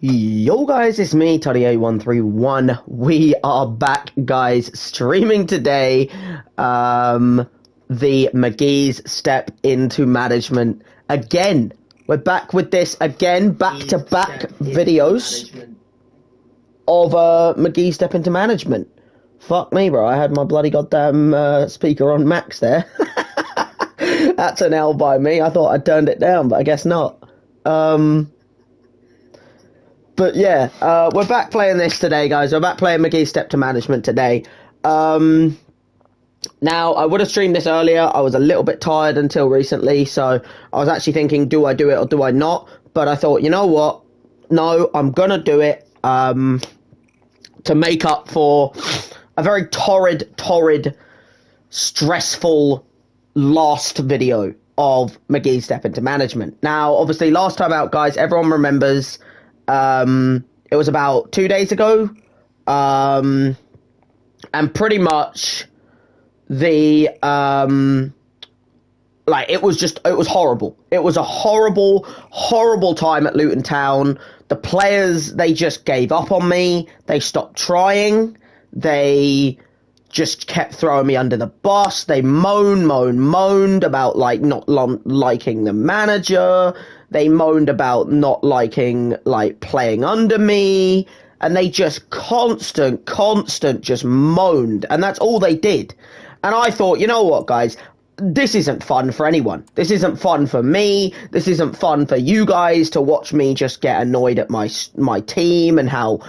Yo guys, it's me, Toddy8131. We are back, guys, streaming today, the McGee's Step into Management. Again, we're back with this again, back-to-back videos of McGee's Step into Management. Fuck me, bro, I had my bloody goddamn speaker on max there. That's an L by me. I thought I'd turned it down, but I guess not. But yeah, we're back playing this today, guys. We're back playing McGee's Step to Management today. Now, I would have streamed this earlier. I was a little bit tired until recently, so I was actually thinking, do I do it or do I not? But I thought, you know what? No, I'm going to do it to make up for a very torrid, stressful last video of McGee's Step into Management. Now, obviously, last time out, guys, everyone remembers... it was about 2 days ago, and pretty much the, it was horrible. It was a horrible time at Luton Town. The players, they just gave up on me. They stopped trying. They just kept throwing me under the bus. They moaned about, not liking the manager. They moaned about not liking, playing under me. And they just constant just moaned. And that's all they did. And I thought, you know what, guys? This isn't fun for anyone. This isn't fun for me. This isn't fun for you guys to watch me just get annoyed at my team and how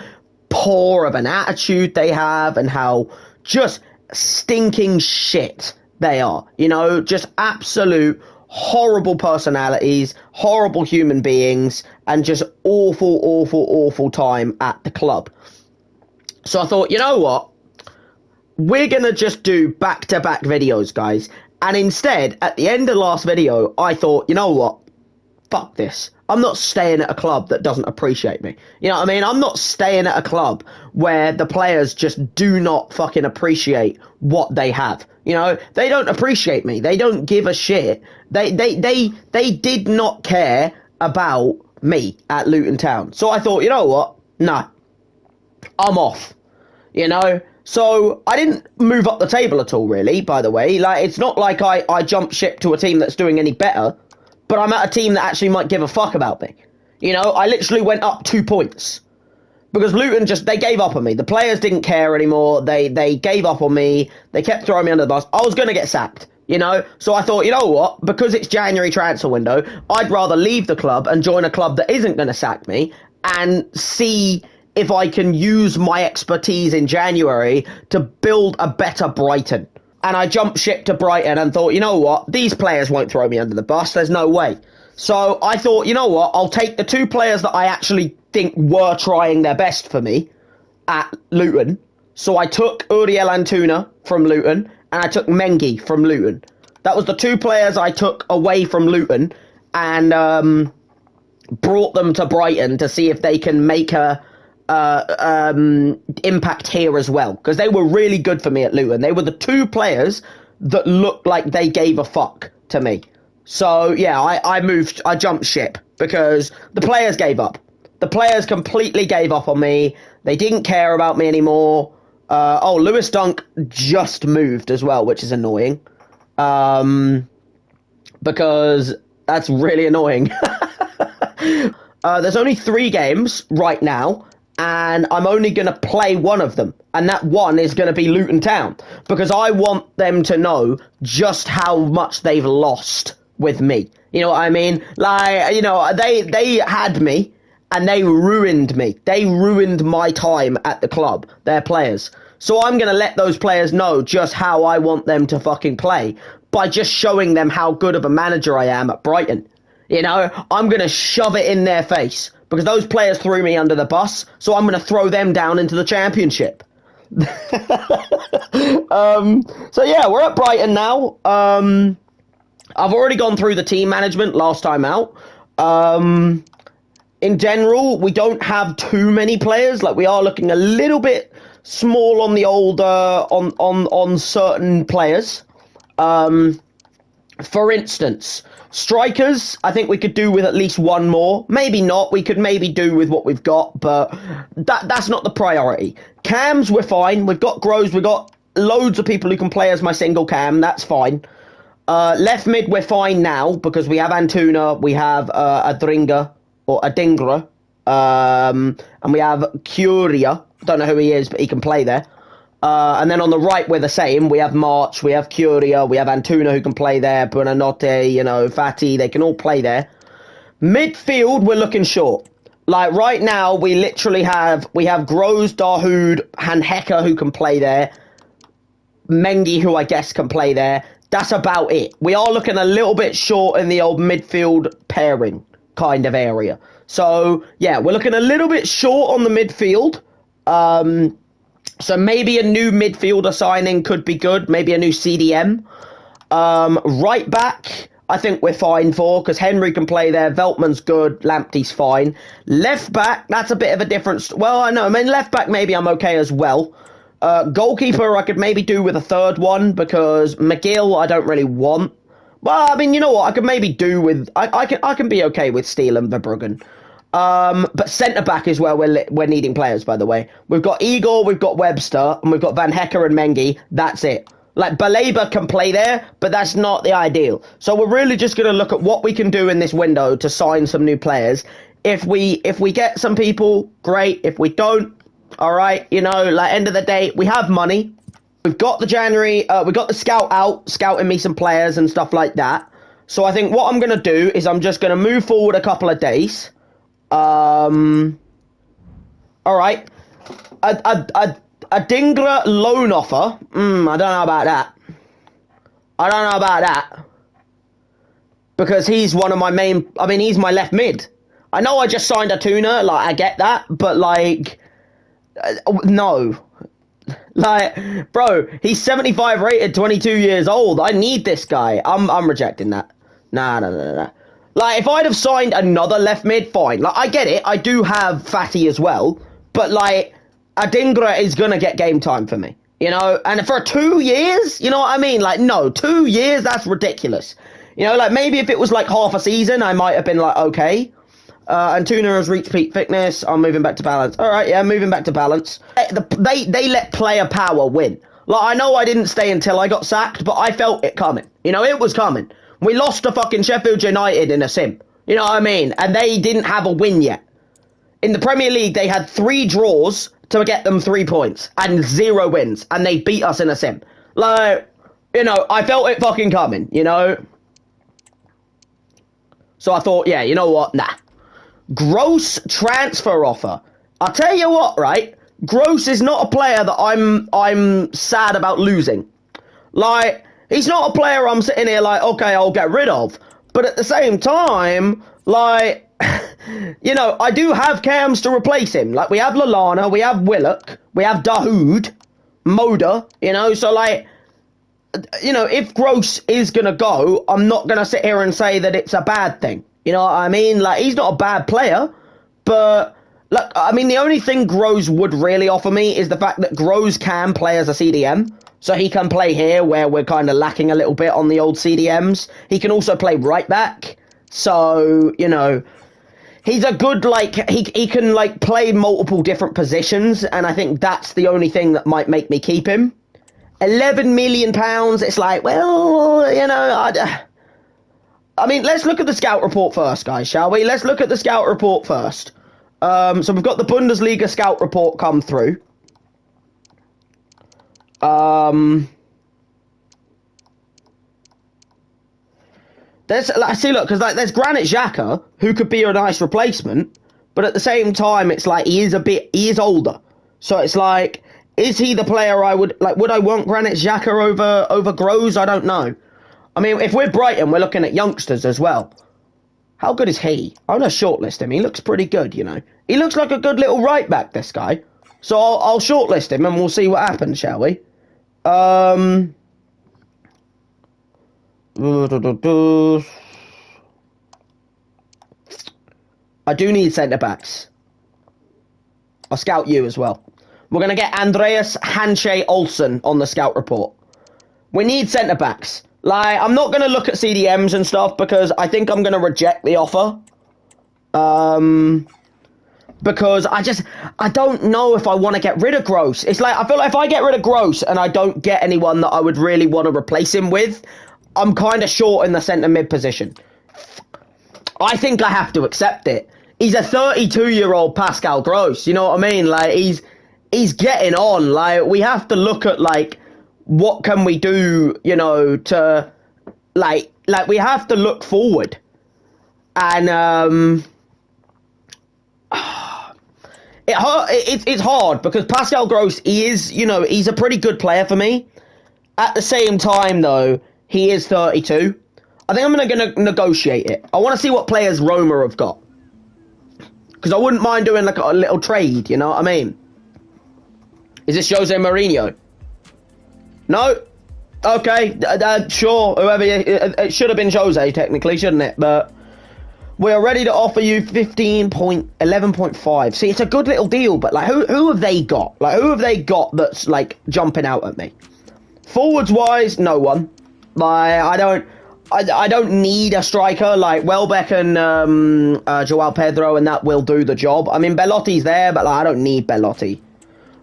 poor of an attitude they have and how just stinking shit they are. You know, just absolute horrible personalities, horrible human beings, and just awful time at the club. So I thought, you know what? We're going to just do back-to-back videos, guys. And instead, at the end of the last video, I thought, you know what? Fuck this. I'm not staying at a club that doesn't appreciate me. You know what I mean? I'm not staying at a club where the players just do not fucking appreciate what they have. You know, they don't appreciate me. They don't give a shit. They did not care about me at Luton Town. So I thought, you know what? No. I'm off. You know? So I didn't move up the table at all, really, by the way. It's not like I jumped ship to a team that's doing any better. But I'm at a team that actually might give a fuck about me. You know, I literally went up 2 points. Because Luton they gave up on me. The players didn't care anymore. They gave up on me. They kept throwing me under the bus. I was going to get sacked, you know. So I thought, you know what? Because it's January transfer window, I'd rather leave the club and join a club that isn't going to sack me and see if I can use my expertise in January to build a better Brighton. And I jumped ship to Brighton and thought, you know what? These players won't throw me under the bus. There's no way. So I thought, you know what? I'll take the 2 players that I actually think were trying their best for me at Luton. So I took Uriel Antuna from Luton and I took Mengi from Luton. That was the 2 players I took away from Luton and brought them to Brighton to see if they can make a impact here as well, because they were really good for me at Luton. They were the 2 players that looked like they gave a fuck to me. So yeah, I jumped ship because the players gave up. The players completely gave up on me. They didn't care about me anymore. Lewis Dunk just moved as well, which is annoying. Because that's really annoying. There's only 3 games right now. And I'm only going to play one of them. And that one is going to be Luton Town. Because I want them to know just how much they've lost with me. You know what I mean? They had me and they ruined me. They ruined my time at the club, their players. So I'm going to let those players know just how I want them to fucking play. By just showing them how good of a manager I am at Brighton. You know, I'm going to shove it in their face. Because those players threw me under the bus, so I'm going to throw them down into the Championship. So yeah, we're at Brighton now. I've already gone through the team management last time out. In general, we don't have too many players. We are looking a little bit small on the old, on certain players. For instance, Strikers, I think we could do with at least one more. Maybe not. We could maybe do with what we've got, but that's not the priority. Cams, we're fine. We've got Groves. We've got loads of people who can play as my single cam. That's fine. Left mid, we're fine now because we have Antuna, we have Adringa or Adingra, and we have Curia. Don't know who he is, but he can play there. And then on the right, we're the same. We have March, we have Curia, we have Antuna who can play there, Buonanotte, Fati, they can all play there. Midfield, we're looking short. Like, right now, we literally have Groves, Dahoud, Hanheka who can play there, Mengi who I guess can play there. That's about it. We are looking a little bit short in the old midfield pairing kind of area. So, yeah, we're looking a little bit short on the midfield. So maybe a new midfielder signing could be good. Maybe a new CDM. Right back, I think we're fine for, because Henry can play there. Veltman's good. Lamptey's fine. Left back, that's a bit of a difference. Well, I know. I mean, left back, maybe I'm okay as well. Goalkeeper, I could maybe do with a third one, because McGill, I don't really want. Well, I mean, you know what? I could maybe do with... I can be okay with Steele and Verbruggen. But centre-back is where we're needing players, by the way. We've got Igor, we've got Webster, and we've got Van Hecker and Mengi. That's it. Like, Baleba can play there, but that's not the ideal. So we're really just going to look at what we can do in this window to sign some new players. If we get some people, great. If we don't, all right, like, end of the day, we have money. We've got the January, we got the scout out, scouting me some players and stuff like that. So I think what I'm going to do is I'm just going to move forward a couple of days. All right. A Dingra loan offer. I don't know about that. Because he's one of my main... I mean, he's my left mid. I know I just signed a tuner, like, I get that, but, like... no. Like, bro, he's 75 rated, 22 years old. I need this guy. I'm rejecting that. Nah. Like, if I'd have signed another left mid, fine. Like, I get it. I do have Fatty as well. But, like, Adingra is going to get game time for me. And for 2 years, you know what I mean? Like, no, 2 years, that's ridiculous. Like, maybe if it was, like, half a season, I might have been like, okay. Antuna has reached peak fitness. I'm moving back to balance. All right, yeah, moving back to balance. They let player power win. Like, I know I didn't stay until I got sacked, but I felt it coming. It was coming. We lost to fucking Sheffield United in a sim. You know what I mean? And they didn't have a win yet. In the Premier League, they had 3 draws to get them 3 points and 0 wins. And they beat us in a sim. Like, I felt it fucking coming, So I thought, yeah, you know what? Nah. Gross transfer offer. I'll tell you what, right? Gross is not a player that I'm sad about losing. Like, he's not a player I'm sitting here like, okay, I'll get rid of. But at the same time, like, I do have cams to replace him. Like, we have Lallana, we have Willock, we have Dahoud, Moda, so, like, if Gross is going to go, I'm not going to sit here and say that it's a bad thing. You know what I mean? Like, he's not a bad player, but, look, I mean, the only thing Gross would really offer me is the fact that Gross can play as a CDM. So he can play here where we're kind of lacking a little bit on the old CDMs. He can also play right back. So, he's a good, like, he can, like, play multiple different positions. And I think that's the only thing that might make me keep him. £11 million, it's like, well, I mean, let's look at the scout report first, guys, shall we? Let's look at the scout report first. So we've got the Bundesliga scout report come through. See, look, because like there's Granit Xhaka who could be a nice replacement, but at the same time, it's like he is older, so it's like, is he the player I would like? Would I want Granit Xhaka over Groves? I don't know. I mean, if we're Brighton, we're looking at youngsters as well. How good is he? I'm gonna shortlist him. He looks pretty good, He looks like a good little right back, this guy. So I'll shortlist him and we'll see what happens, shall we? I do need centre-backs. I'll scout you as well. We're going to get Andreas Hanche Olsen on the scout report. We need centre-backs. Like, I'm not going to look at CDMs and stuff because I think I'm going to reject the offer. Because I don't know if I want to get rid of Gross. It's like, I feel like if I get rid of Gross and I don't get anyone that I would really want to replace him with, I'm kind of short in the centre mid position. I think I have to accept it. He's a 32-year-old Pascal Gross, you know what I mean? Like, he's getting on. Like, we have to look at, like, what can we do, you know, to, like we have to look forward. And, it's hard because Pascal Gross, he is, you know, he's a pretty good player for me. At the same time, though, he is 32. I think I'm going to negotiate it. I want to see what players Roma have got. Because I wouldn't mind doing like a little trade, you know what I mean? Is this Jose Mourinho? No? Okay, sure. Whoever it should have been Jose, technically, shouldn't it? But we are ready to offer you 11.5. See, it's a good little deal, but like, who have they got? Like, who have they got that's like jumping out at me? Forwards wise, no one. Like, I don't need a striker. Like, Welbeck and Joao Pedro and that will do the job. I mean, Belotti's there, but like, I don't need Belotti.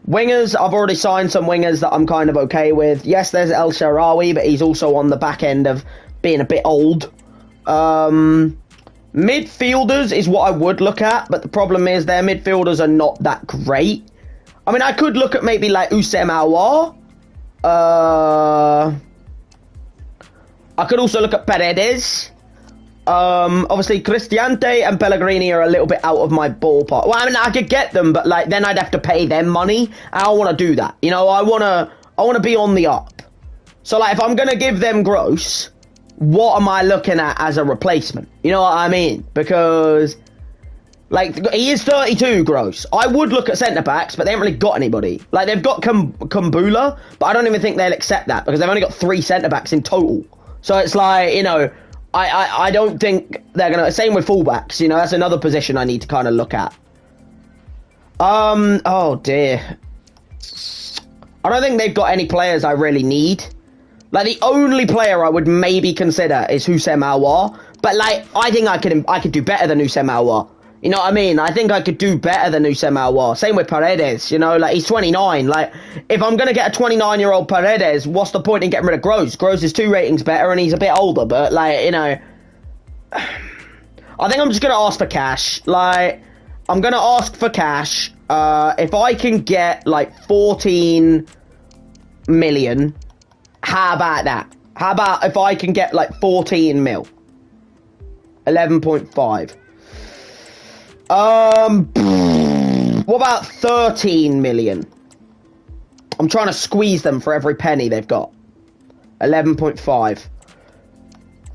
Wingers, I've already signed some wingers that I'm kind of okay with. Yes, there's El Shaarawy, but he's also on the back end of being a bit old. Midfielders is what I would look at, but the problem is their midfielders are not that great. I mean, I could look at maybe like Oussem Aouar. I could also look at Paredes. Obviously, Cristante and Pellegrini are a little bit out of my ballpark. Well, I mean, I could get them, but like then I'd have to pay them money. I don't want to do that. You know, I want to be on the up. So like, if I'm gonna give them Gross, what am I looking at as a replacement? You know what I mean? Because like, he is 32, Gross. I would look at centre backs, but they haven't really got anybody. Like, they've got Kumbula, but I don't even think they'll accept that because they've only got 3 centre backs in total. So it's like, you know, I don't think they're going to... Same with fullbacks, you know, that's another position I need to kind of look at. Oh, dear. I don't think they've got any players I really need. Like, the only player I would maybe consider is Oussem Aouar. But, like, I think I could do better than Oussem Aouar. You know what I mean? I think I could do better than Oussem Aouar. Same with Paredes, you know? Like, he's 29. Like, if I'm going to get a 29-year-old Paredes, what's the point in getting rid of Gross? Gross is 2 ratings better and he's a bit older. But, like, you know... I think I'm just going to ask for cash. Like, I'm going to ask for cash. If I can get, like, 14 million... How about that? How about if I can get like 14 mil? 11.5. What about 13 million? I'm trying to squeeze them for every penny they've got. 11.5.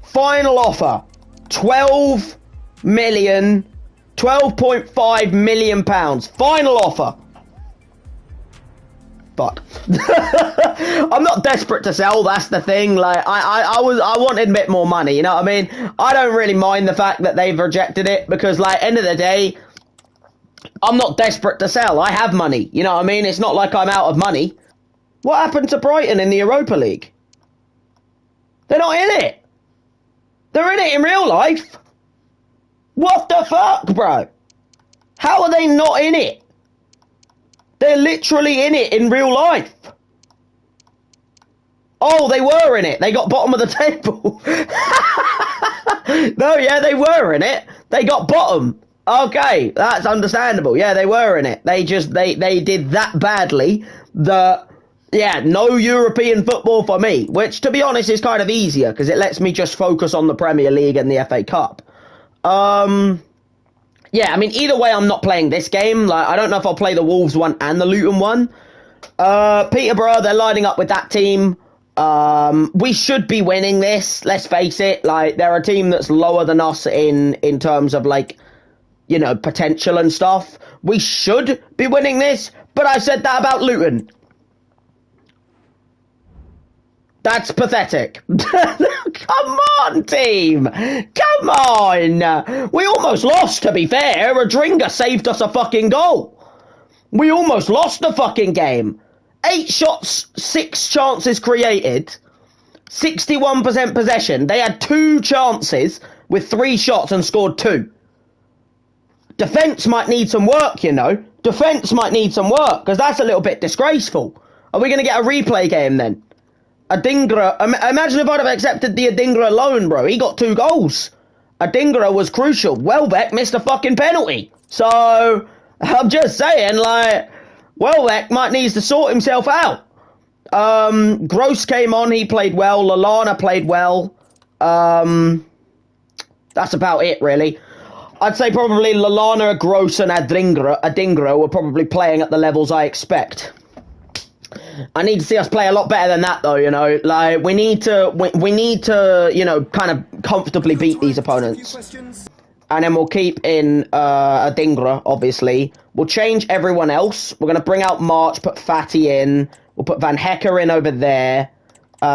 Final offer. 12 million. 12.5 million pounds. Final offer. Fuck. I'm not desperate to sell, that's the thing. Like, I wanted a bit more money, you know what I mean? I don't really mind the fact that they've rejected it, because, like, end of the day, I'm not desperate to sell. I have money, you know what I mean? It's not like I'm out of money. What happened to Brighton in the Europa League? They're not in it. They're in it in real life. What the fuck, bro? How are they not in it? They're literally in it in real life. Oh, they were in it. They got bottom of the table. No, yeah, they were in it. They got bottom. Okay, that's understandable. Yeah, they were in it. They did that badly that, yeah, no European football for me. Which, to be honest, is kind of easier because it lets me just focus on the Premier League and the FA Cup. Yeah, I mean, either way, I'm not playing this game. Like, I don't know if I'll play the Wolves one and the Luton one. Peterborough, they're lining up with that team. We should be winning this, let's face it. Like, they're a team that's lower than us in terms of, like, you know, potential and stuff. We should be winning this, but I said that about Luton. That's pathetic. Come on, team. Come on. We almost lost, to be fair. Adringa saved us a fucking goal. We almost lost the fucking game. 8 shots, 6 chances created. 61% possession. They had 2 chances with 3 shots and scored 2. Defence might need some work, you know. Defence might need some work, because that's a little bit disgraceful. Are we going to get a replay game then? Adingra, imagine if I'd have accepted the Adingra loan, bro. He got 2 goals. Adingra was crucial. Welbeck missed a fucking penalty. So, I'm just saying, like, Welbeck might need to sort himself out. Gross came on, he played well. Lallana played well. That's about it, really. I'd say probably Lallana, Gross, and Adingra were probably playing at the levels I expect. I need to see us play a lot better than that, though, you know. Like, we need to, you know, kind of comfortably beat these opponents. And then we'll keep in Adingra, obviously. We'll change everyone else. We're going to bring out March, put Fatty in. We'll put Van Hecker in over there.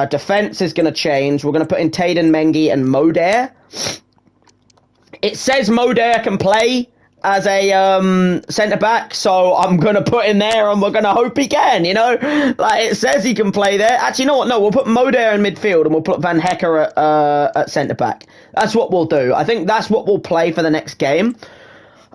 Defense is going to change. We're going to put in Tayden Mengi and Moder. It says Moder can play as a centre-back, so I'm going to put him there and we're going to hope he can, you know? Like, it says he can play there. Actually, you know what? No, we'll put Moder in midfield and we'll put Van Hecker at centre-back. That's what we'll do. I think that's what we'll play for the next game.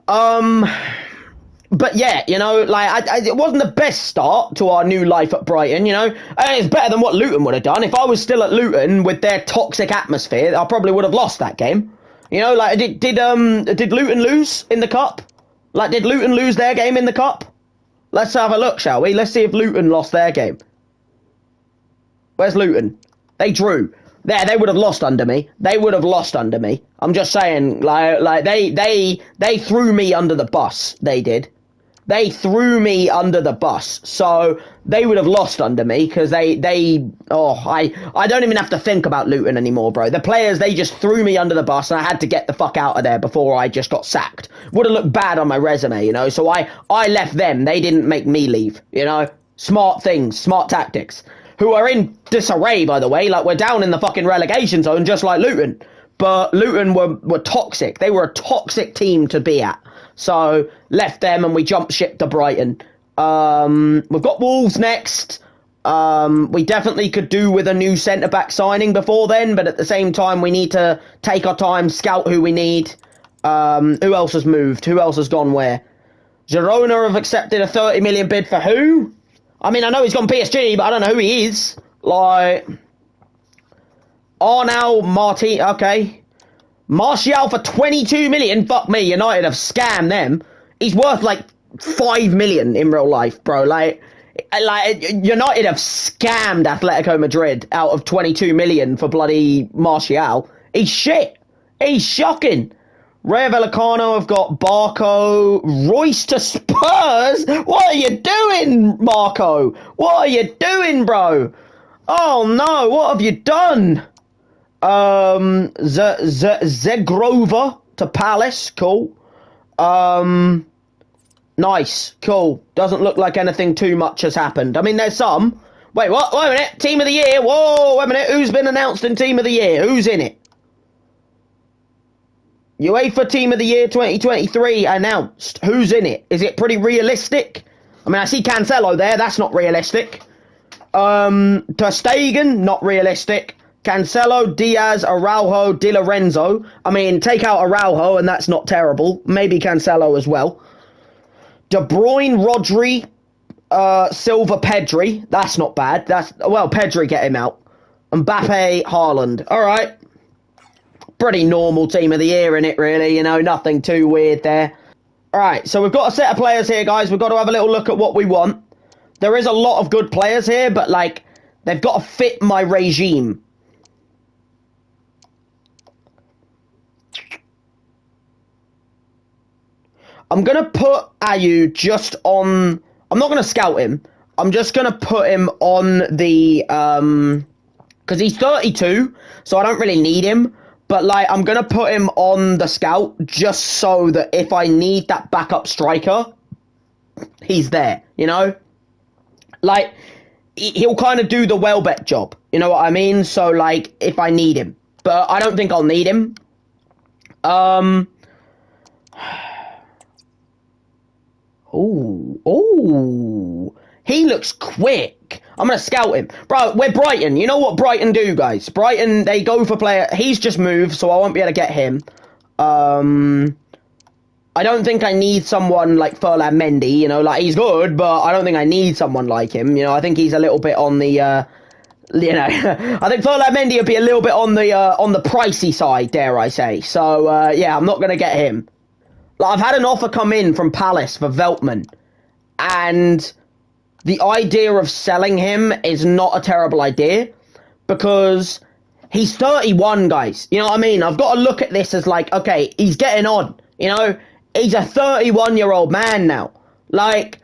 But yeah, you know, like, it wasn't the best start to our new life at Brighton, you know? And it's better than what Luton would have done. If I was still at Luton with their toxic atmosphere, I probably would have lost that game. You know, like, did Luton lose in the cup? Like, did Luton lose their game in the cup? Let's have a look, shall we? Let's see if Luton lost their game. Where's Luton? They drew. There, they would have lost under me. They would have lost under me. I'm just saying, like they threw me under the bus. They did. They threw me under the bus, so they would have lost under me because I don't even have to think about Luton anymore, bro. The players, they just threw me under the bus and I had to get the fuck out of there before I just got sacked. Would have looked bad on my resume, you know, so I left them. They didn't make me leave, you know. Smart things, smart tactics. Who are in disarray, by the way. Like, we're down in the fucking relegation zone just like Luton. But Luton were toxic. They were a toxic team to be at. So, left them and we jumped ship to Brighton. We've got Wolves next. We definitely could do with a new centre-back signing before then, but at the same time, we need to take our time, scout who we need. Who else has moved? Who else has gone where? Girona have accepted a 30 million bid for who? I mean, I know he's gone PSG, but I don't know who he is. Like, Arnau Martin, okay. Martial for 22 million? Fuck me, United have scammed them. He's worth like 5 million in real life, bro. Like United have scammed Atletico Madrid out of 22 million for bloody Martial. He's shit. He's shocking. Rayo Vallecano have got Barco. Royce to Spurs? What are you doing, Marco? What are you doing, bro? Oh no, what have you done? Zegrova to Palace, cool. Nice, cool. Doesn't look like anything too much has happened. I mean, there's some. Wait, what? Wait a minute. Team of the year. Whoa, wait a minute. Who's been announced in Team of the Year? Who's in it? UEFA Team of the Year 2023 announced. Who's in it? Is it pretty realistic? I mean, I see Cancelo there. That's not realistic. Ter Stegen, not realistic. Cancelo, Diaz, Araujo, Di Lorenzo. I mean, take out Araujo and that's not terrible. Maybe Cancelo as well. De Bruyne, Rodri, Silva, Pedri. That's not bad. Well, Pedri, get him out. Mbappe, Haaland. All right. Pretty normal Team of the Year in it, really. You know, nothing too weird there. All right, so we've got a set of players here, guys. We've got to have a little look at what we want. There is a lot of good players here, but, like, they've got to fit my regime. I'm going to put Ayew just on... I'm not going to scout him. I'm just going to put him on the... because he's 32, so I don't really need him. But, like, I'm going to put him on the scout just so that if I need that backup striker, he's there, you know? Like, he'll kind of do the Welbeck job, you know what I mean? So, like, if I need him. But I don't think I'll need him. He looks quick. I'm going to scout him. Bro, we're Brighton. You know what Brighton do, guys? Brighton, they go for player. He's just moved, so I won't be able to get him. I don't think I need someone like Ferland Mendy, you know, like he's good, but I don't think I need someone like him. You know, I think he's a little bit on the, I think Ferland Mendy would be a little bit on the pricey side, dare I say. So, yeah, I'm not going to get him. Like, I've had an offer come in from Palace for Veltman, and the idea of selling him is not a terrible idea, because he's 31, guys. You know what I mean? I've got to look at this as like, okay, he's getting on, you know? He's a 31-year-old man now. Like,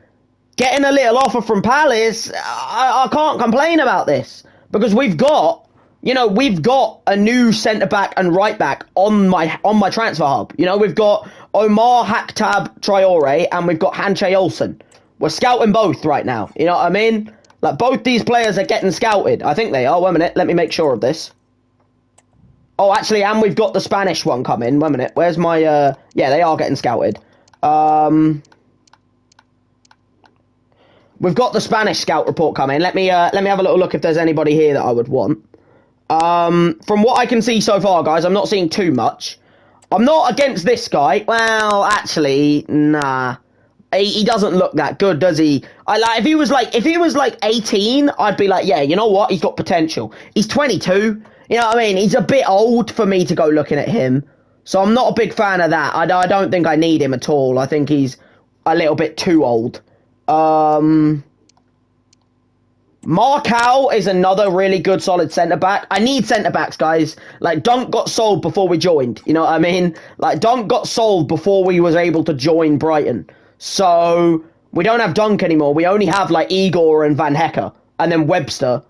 getting a little offer from Palace, I can't complain about this. Because we've got a new centre-back and right-back on my transfer hub. You know, we've got Omar Hakhtab Traore and we've got Hanche Olsen. We're scouting both right now. You know what I mean? Like, both these players are getting scouted. I think they are. Wait a minute. Let me make sure of this. Oh, actually, and we've got the Spanish one coming. Wait a minute. Where's my, yeah, they are getting scouted. We've got the Spanish scout report coming. Let me have a little look if there's anybody here that I would want. From what I can see so far, guys, I'm not seeing too much. I'm not against this guy. Well, actually, nah. He doesn't look that good, does he? If he was like 18, I'd be like, yeah, you know what? He's got potential. He's 22. You know what I mean? He's a bit old for me to go looking at him. So I'm not a big fan of that. I don't think I need him at all. I think he's a little bit too old. Markow is another really good solid centre-back. I need centre-backs, guys. Like, Dunk got sold before we joined. You know what I mean? Like, Dunk got sold before we was able to join Brighton. So, we don't have Dunk anymore. We only have, like, Igor and Van Hecke. And then Webster.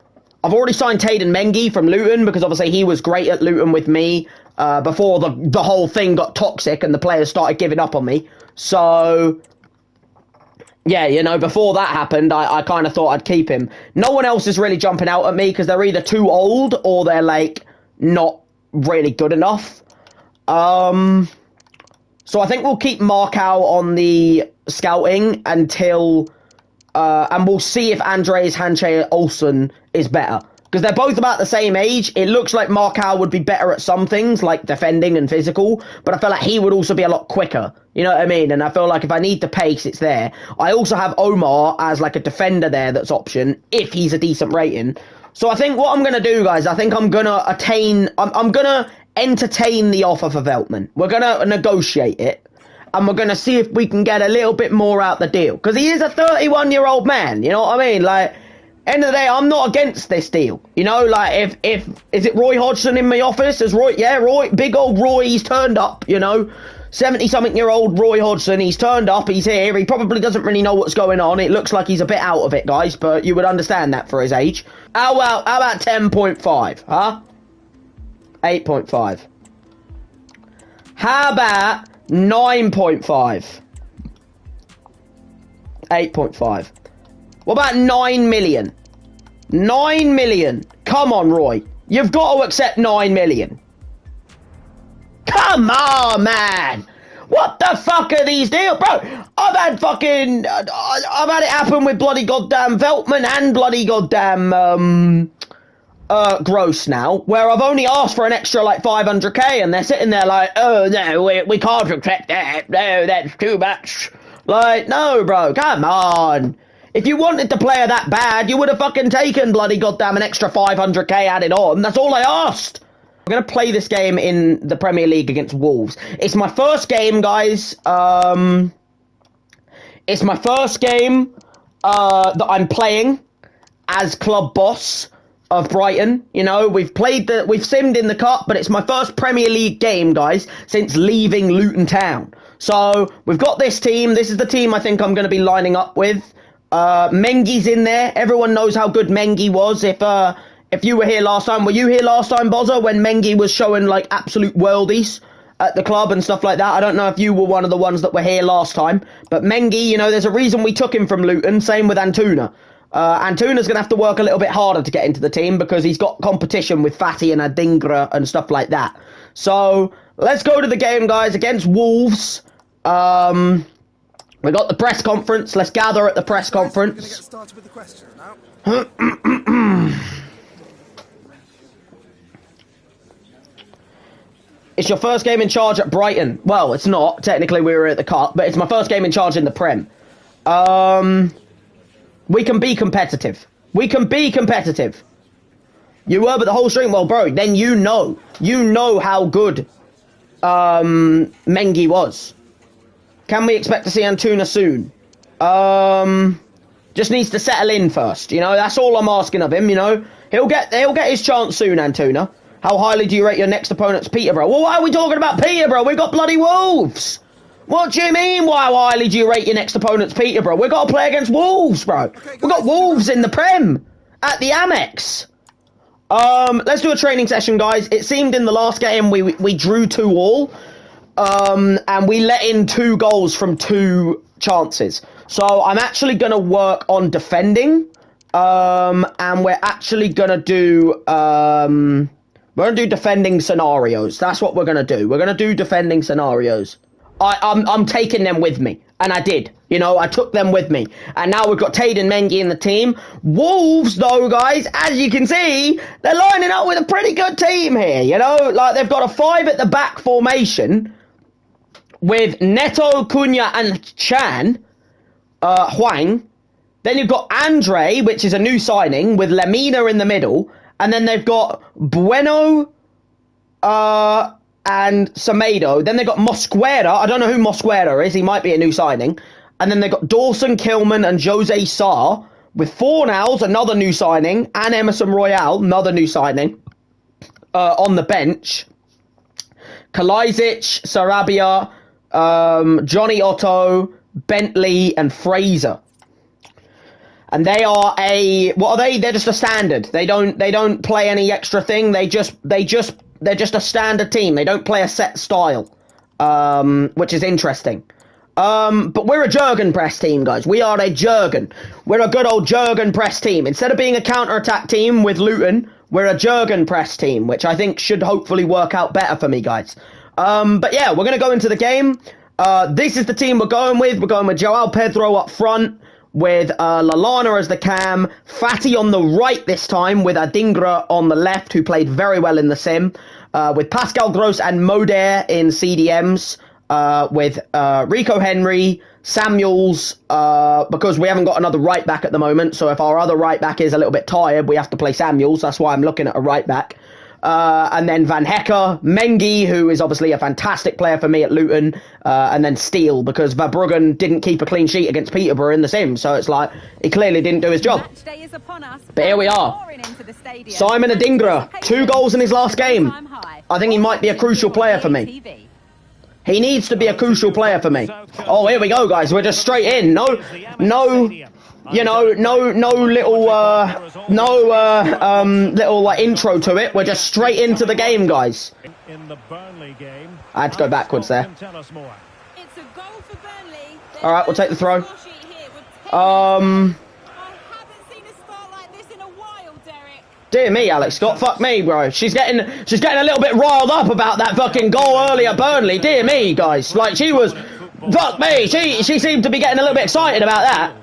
I've already signed Tayden Mengi from Luton because obviously he was great at Luton with me before the whole thing got toxic and the players started giving up on me. So, yeah, you know, before that happened, I kind of thought I'd keep him. No one else is really jumping out at me because they're either too old or they're, like, not really good enough. So I think we'll keep Markow on the scouting until... and we'll see if Andres Hanche Olsen is better. Because they're both about the same age. It looks like Markow would be better at some things, like defending and physical. But I feel like he would also be a lot quicker. You know what I mean? And I feel like if I need the pace, it's there. I also have Omar as like a defender there that's option, if he's a decent rating. So I think what I'm going to do, guys, I think I'm going to I'm going to entertain the offer for Veltman. We're going to negotiate it. And we're going to see if we can get a little bit more out the deal. Because he is a 31-year-old man. You know what I mean? Like, end of the day, I'm not against this deal. You know, like, if is it Roy Hodgson in my office? Is Roy, yeah, Roy, big old Roy, he's turned up, you know. 70-something-year-old Roy Hodgson, he's turned up, he's here. He probably doesn't really know what's going on. It looks like he's a bit out of it, guys. But you would understand that for his age. How about 10.5, huh? 8.5. How about... 9.5. 8.5. What about 9 million? 9 million. Come on, Roy. You've got to accept 9 million. Come on, man. What the fuck are these deals? Bro, I've had it happen with bloody goddamn Veltman and bloody goddamn, Gross now, where I've only asked for an extra like 500k and they're sitting there like, oh no, we can't accept that, no, that's too much. Like, no bro, come on. If you wanted the player that bad, you would have fucking taken bloody goddamn an extra 500k added on. That's all I asked. I'm going to play this game in the Premier League against Wolves. It's my first game, guys. It's my first game that I'm playing as club boss of Brighton. You know, we've simmed in the cup, but it's my first Premier League game, guys, since leaving Luton Town. So we've got this team. This is the team I think I'm going to be lining up with. Mengi's in there. Everyone knows how good Mengi was. If you were here last time, were you here last time, Bozza, when Mengi was showing like absolute worldies at the club and stuff like that? I don't know if you were one of the ones that were here last time, but Mengi, you know, there's a reason we took him from Luton. Same with Antuna. Antuna's going to have to work a little bit harder to get into the team because he's got competition with Fatty and Adingra and stuff like that. So, let's go to the game, guys, against Wolves. We got the press conference. Let's gather at the press conference. We're gonna get started with the questions now. It's your first game in charge at Brighton. Well, it's not. Technically, we were at the Cup, but it's my first game in charge in the Prem. We can be competitive. We can be competitive. You were, but the whole stream. Well, bro, then you know how good Mengi was. Can we expect to see Antuna soon? Just needs to settle in first. You know, that's all I'm asking of him. You know, he'll get his chance soon, Antuna. How highly do you rate your next opponent's Peterborough? Well, why are we talking about Peterborough? We've got bloody Wolves. What do you mean, why highly do you rate your next opponent's Peterborough? We've got to play against Wolves, bro. We've got Wolves in the Prem at the Amex. Let's do a training session, guys. It seemed in the last game we drew 2-2. And we let in 2 goals from 2 chances. So I'm actually going to work on defending. And we're actually going to do... we're going to do defending scenarios. That's what we're going to do. We're going to do defending scenarios. I'm taking them with me. And I did. You know, I took them with me. And now we've got Tayden Mengi in the team. Wolves, though, guys, as you can see, they're lining up with a pretty good team here. You know, like they've got a 5 at the back formation with Neto, Cunha, and Huang. Then you've got Andre, which is a new signing, with Lemina in the middle. And then they've got Bueno and Semedo. Then they've got Mosquera. I don't know who Mosquera is. He might be a new signing. And then they've got Dawson, Kilman, and Jose Sarr. With Fornals, another new signing. And Emerson Royale, another new signing. On the bench. Kalajdzic, Sarabia, Johnny Otto, Bentley, and Fraser. And they are what are they? They're just a standard. They don't play any extra thing. they're just a standard team. They don't play a set style, which is interesting. But we're a Jurgen press team, guys. We are a Jurgen. We're a good old Jurgen press team. Instead of being a counter-attack team with Luton, we're a Jurgen press team, which I think should hopefully work out better for me, guys. But yeah, we're going to go into the game. This is the team we're going with. We're going with Joao Pedro up front, with Lallana as the cam, Fati on the right this time, with Adingra on the left, who played very well in the sim, with Pascal Gross and Moder in CDMs, with Rico Henry, Samuels, because we haven't got another right back at the moment, so if our other right back is a little bit tired, we have to play Samuels. That's why I'm looking at a right back. And then Van Hecker, Mengi, who is obviously a fantastic player for me at Luton, and then Steele, because Verbruggen didn't keep a clean sheet against Peterborough in the sim, so it's like, he clearly didn't do his job. But here we are. Simon Adingra, 2 goals in his last game. I think he might be a crucial player for me. He needs to be a crucial player for me. Oh, here we go, guys. We're just straight in. No, you know, no little, little like intro to it. We're just straight into the game, guys. I had to go backwards there. All right, we'll take the throw. Dear me, Alex Scott, fuck me, bro. She's getting a little bit riled up about that fucking goal earlier, Burnley. Dear me, guys. Like, she was, fuck me. She seemed to be getting a little bit excited about that.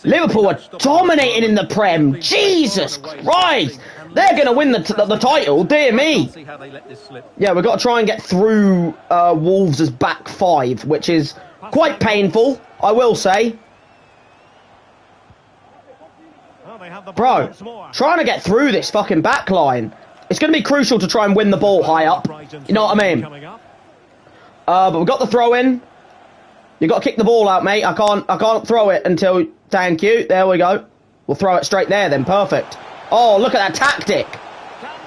Liverpool are dominating in the Prem. Jesus Christ. They're going to win the title. Dear me. Yeah, we've got to try and get through Wolves' back 5, which is quite painful, I will say. Bro, trying to get through this fucking back line. It's going to be crucial to try and win the ball high up. You know what I mean? But we've got the throw in. You got to kick the ball out, mate. I can't throw it until... Thank you. There we go. We'll throw it straight there then. Perfect. Oh, look at that tactic.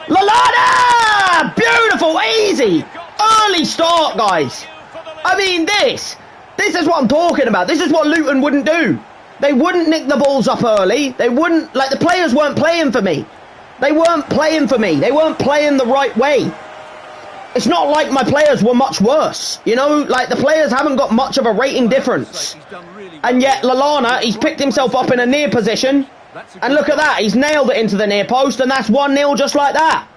Lallana! Beautiful. Easy. Early start, guys. I mean, this is what I'm talking about. This is what Luton wouldn't do. They wouldn't nick the balls up early. They wouldn't... Like, the players weren't playing for me. They weren't playing for me. They weren't playing the right way. It's not like my players were much worse. You know, like, the players haven't got much of a rating difference. And yet, Lallana, he's picked himself up in a near position. And look at that. He's nailed it into the near post, and that's 1-0 just like that.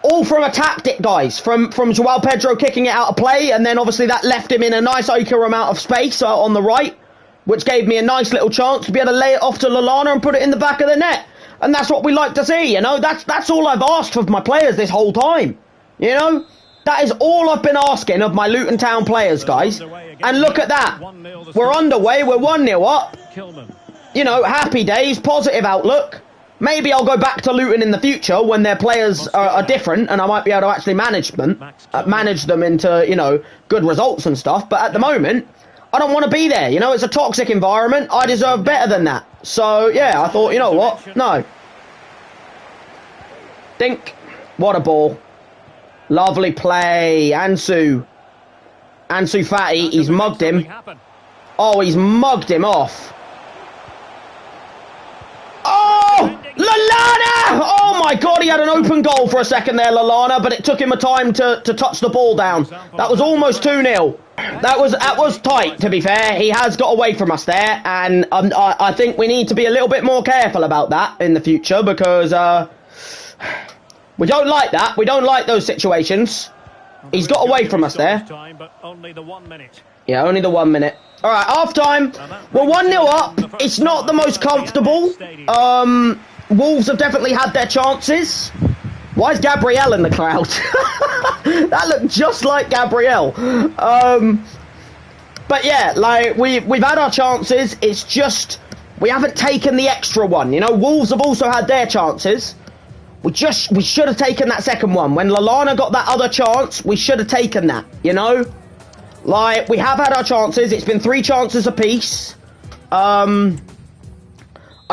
All from a tactic, guys. From João Pedro kicking it out of play, and then obviously that left him in a nice acre amount of space on the right, which gave me a nice little chance to be able to lay it off to Lallana and put it in the back of the net. And that's what we like to see, you know. That's all I've asked of my players this whole time, you know. That is all I've been asking of my Luton Town players, guys. And look at that. We're underway. We're 1-0 up. You know, happy days, positive outlook. Maybe I'll go back to Luton in the future when their players are different and I might be able to actually manage them into, you know, good results and stuff. But at the moment, I don't want to be there. You know, it's a toxic environment. I deserve better than that. So, yeah, I thought, you know what? No. Dink. What a ball. Lovely play. Ansu Fati, he's mugged him. Oh, he's mugged him off. Oh! Lallana! Oh my god, he had an open goal for a second there, Lallana, but it took him a time to touch the ball down. That was almost 2-0. That was tight, to be fair. He has got away from us there, and I think we need to be a little bit more careful about that in the future, because we don't like that. We don't like those situations. He's got away from us there. Yeah, only the 1 minute. Alright, half time. We're 1-0 up. It's not the most comfortable. Wolves have definitely had their chances. Why is Gabriel in the crowd? That looked just like Gabriel. But yeah, like we've had our chances. It's just we haven't taken the extra one. You know, Wolves have also had their chances. We should have taken that second one. When Lallana got that other chance, we should have taken that, you know? Like, we have had our chances. It's been 3 chances apiece. I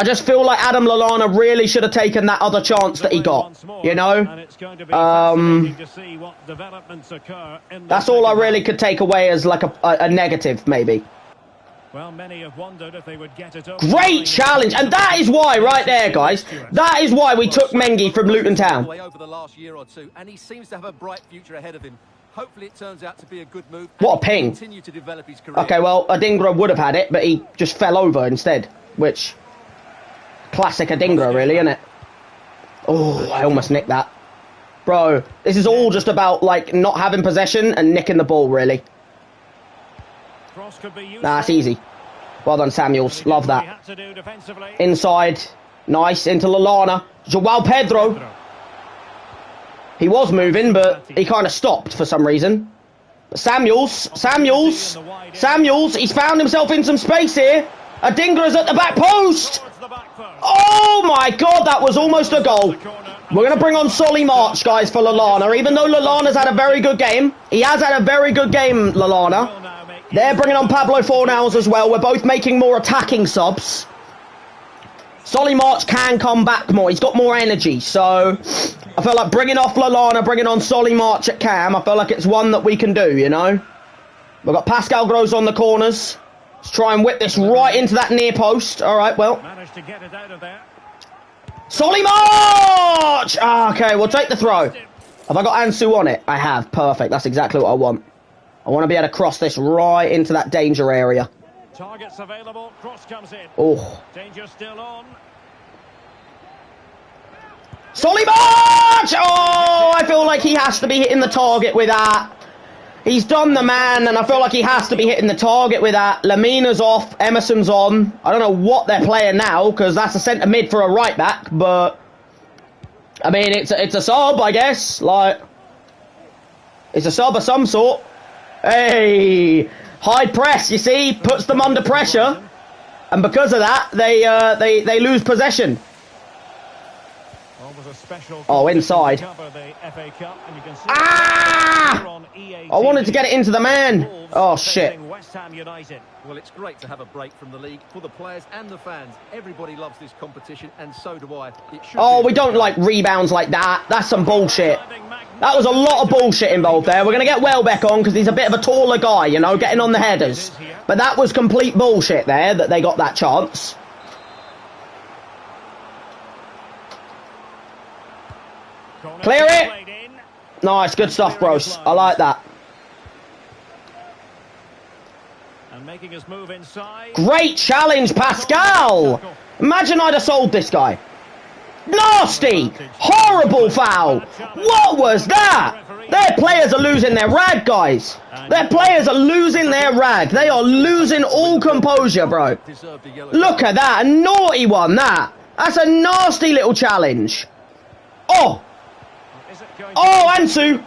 just feel like Adam Lallana really should have taken that other chance that he got, you know? That's all I really could take away as like a negative, maybe. Well, many have wondered if they would get it up. Great challenge, and that is why, right there, guys, that is why we took Mengi from Luton Town. Over the last year or two, and he seems to have a bright future ahead of him. Hopefully, it turns out to be a good move. What a ping! Continue to develop his career. Okay, well, Adingra would have had it, but he just fell over instead, which classic Adingra, really, isn't it? Oh, I almost nicked that, bro. This is all just about like not having possession and nicking the ball, really. Nah, it's easy. Well done, Samuels. Love that. Inside. Nice. Into Lallana. João Pedro. He was moving, but he kind of stopped for some reason. Samuels. He's found himself in some space here. Adingra's at the back post. Oh my god, that was almost a goal. We're going to bring on Solly March, guys, for Lallana. Even though Lallana's had a very good game. He has had a very good game, Lallana. They're bringing on Pablo Fornals as well. We're both making more attacking subs. Solly March can come back more. He's got more energy. So, I feel like bringing off Lallana, bringing on Solly March at cam, I feel like it's one that we can do, you know? We've got Pascal Gross on the corners. Let's try and whip this right into that near post. All right, well. Managed to get it out of there. Solly March! Okay, we'll take the throw. Have I got Ansu on it? I have. Perfect. That's exactly what I want. I want to be able to cross this right into that danger area. Targets available. Cross comes in. Oh. Danger still on. Solly March! Oh, I feel like he has to be hitting the target with that. He's done the man, and I feel like he has to be hitting the target with that. Lamina's off. Emerson's on. I don't know what they're playing now, because that's a centre mid for a right back, but I mean, it's a sub, I guess. Like, it's a sub of some sort. Hey, high press, you see, puts them under pressure, and because of that, they lose possession. Oh, inside. Ah! I wanted to get it into the man. Oh, shit. Well, it's great to have a break from the league for the players and the fans. Everybody loves this competition, and so do I. Oh, we don't like rebounds like that. That's some bullshit. That was a lot of bullshit involved there. We're going to get Welbeck on because he's a bit of a taller guy, you know, getting on the headers. But that was complete bullshit there that they got that chance. Clear it. Nice, good stuff, bros. I like that. And making his move inside. Great challenge, Pascal. Imagine I'd have sold this guy. Nasty. horrible foul. What was that? Their players are losing their rag, guys. Their players are losing their rag. They are losing all composure, bro. Look at that. A naughty one, that. That's a nasty little challenge. Oh. Oh, Ansu.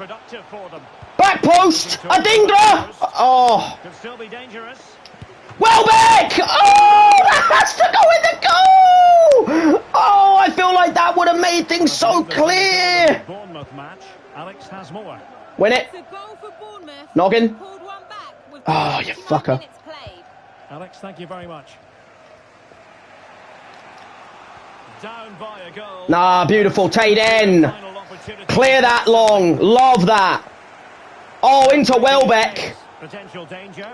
Back post. Adingra. Oh. Could still be dangerous. Welbeck! Oh, that has to go in the goal! Oh, I feel like that would have made things so clear. Bournemouth match. Alex has more. Win it. Noggin. Oh, you fucker. Alex, thank you very much. Down by a goal. Nah, beautiful. Tate in. Clear that long. Love that. Oh, into Welbeck. Potential danger.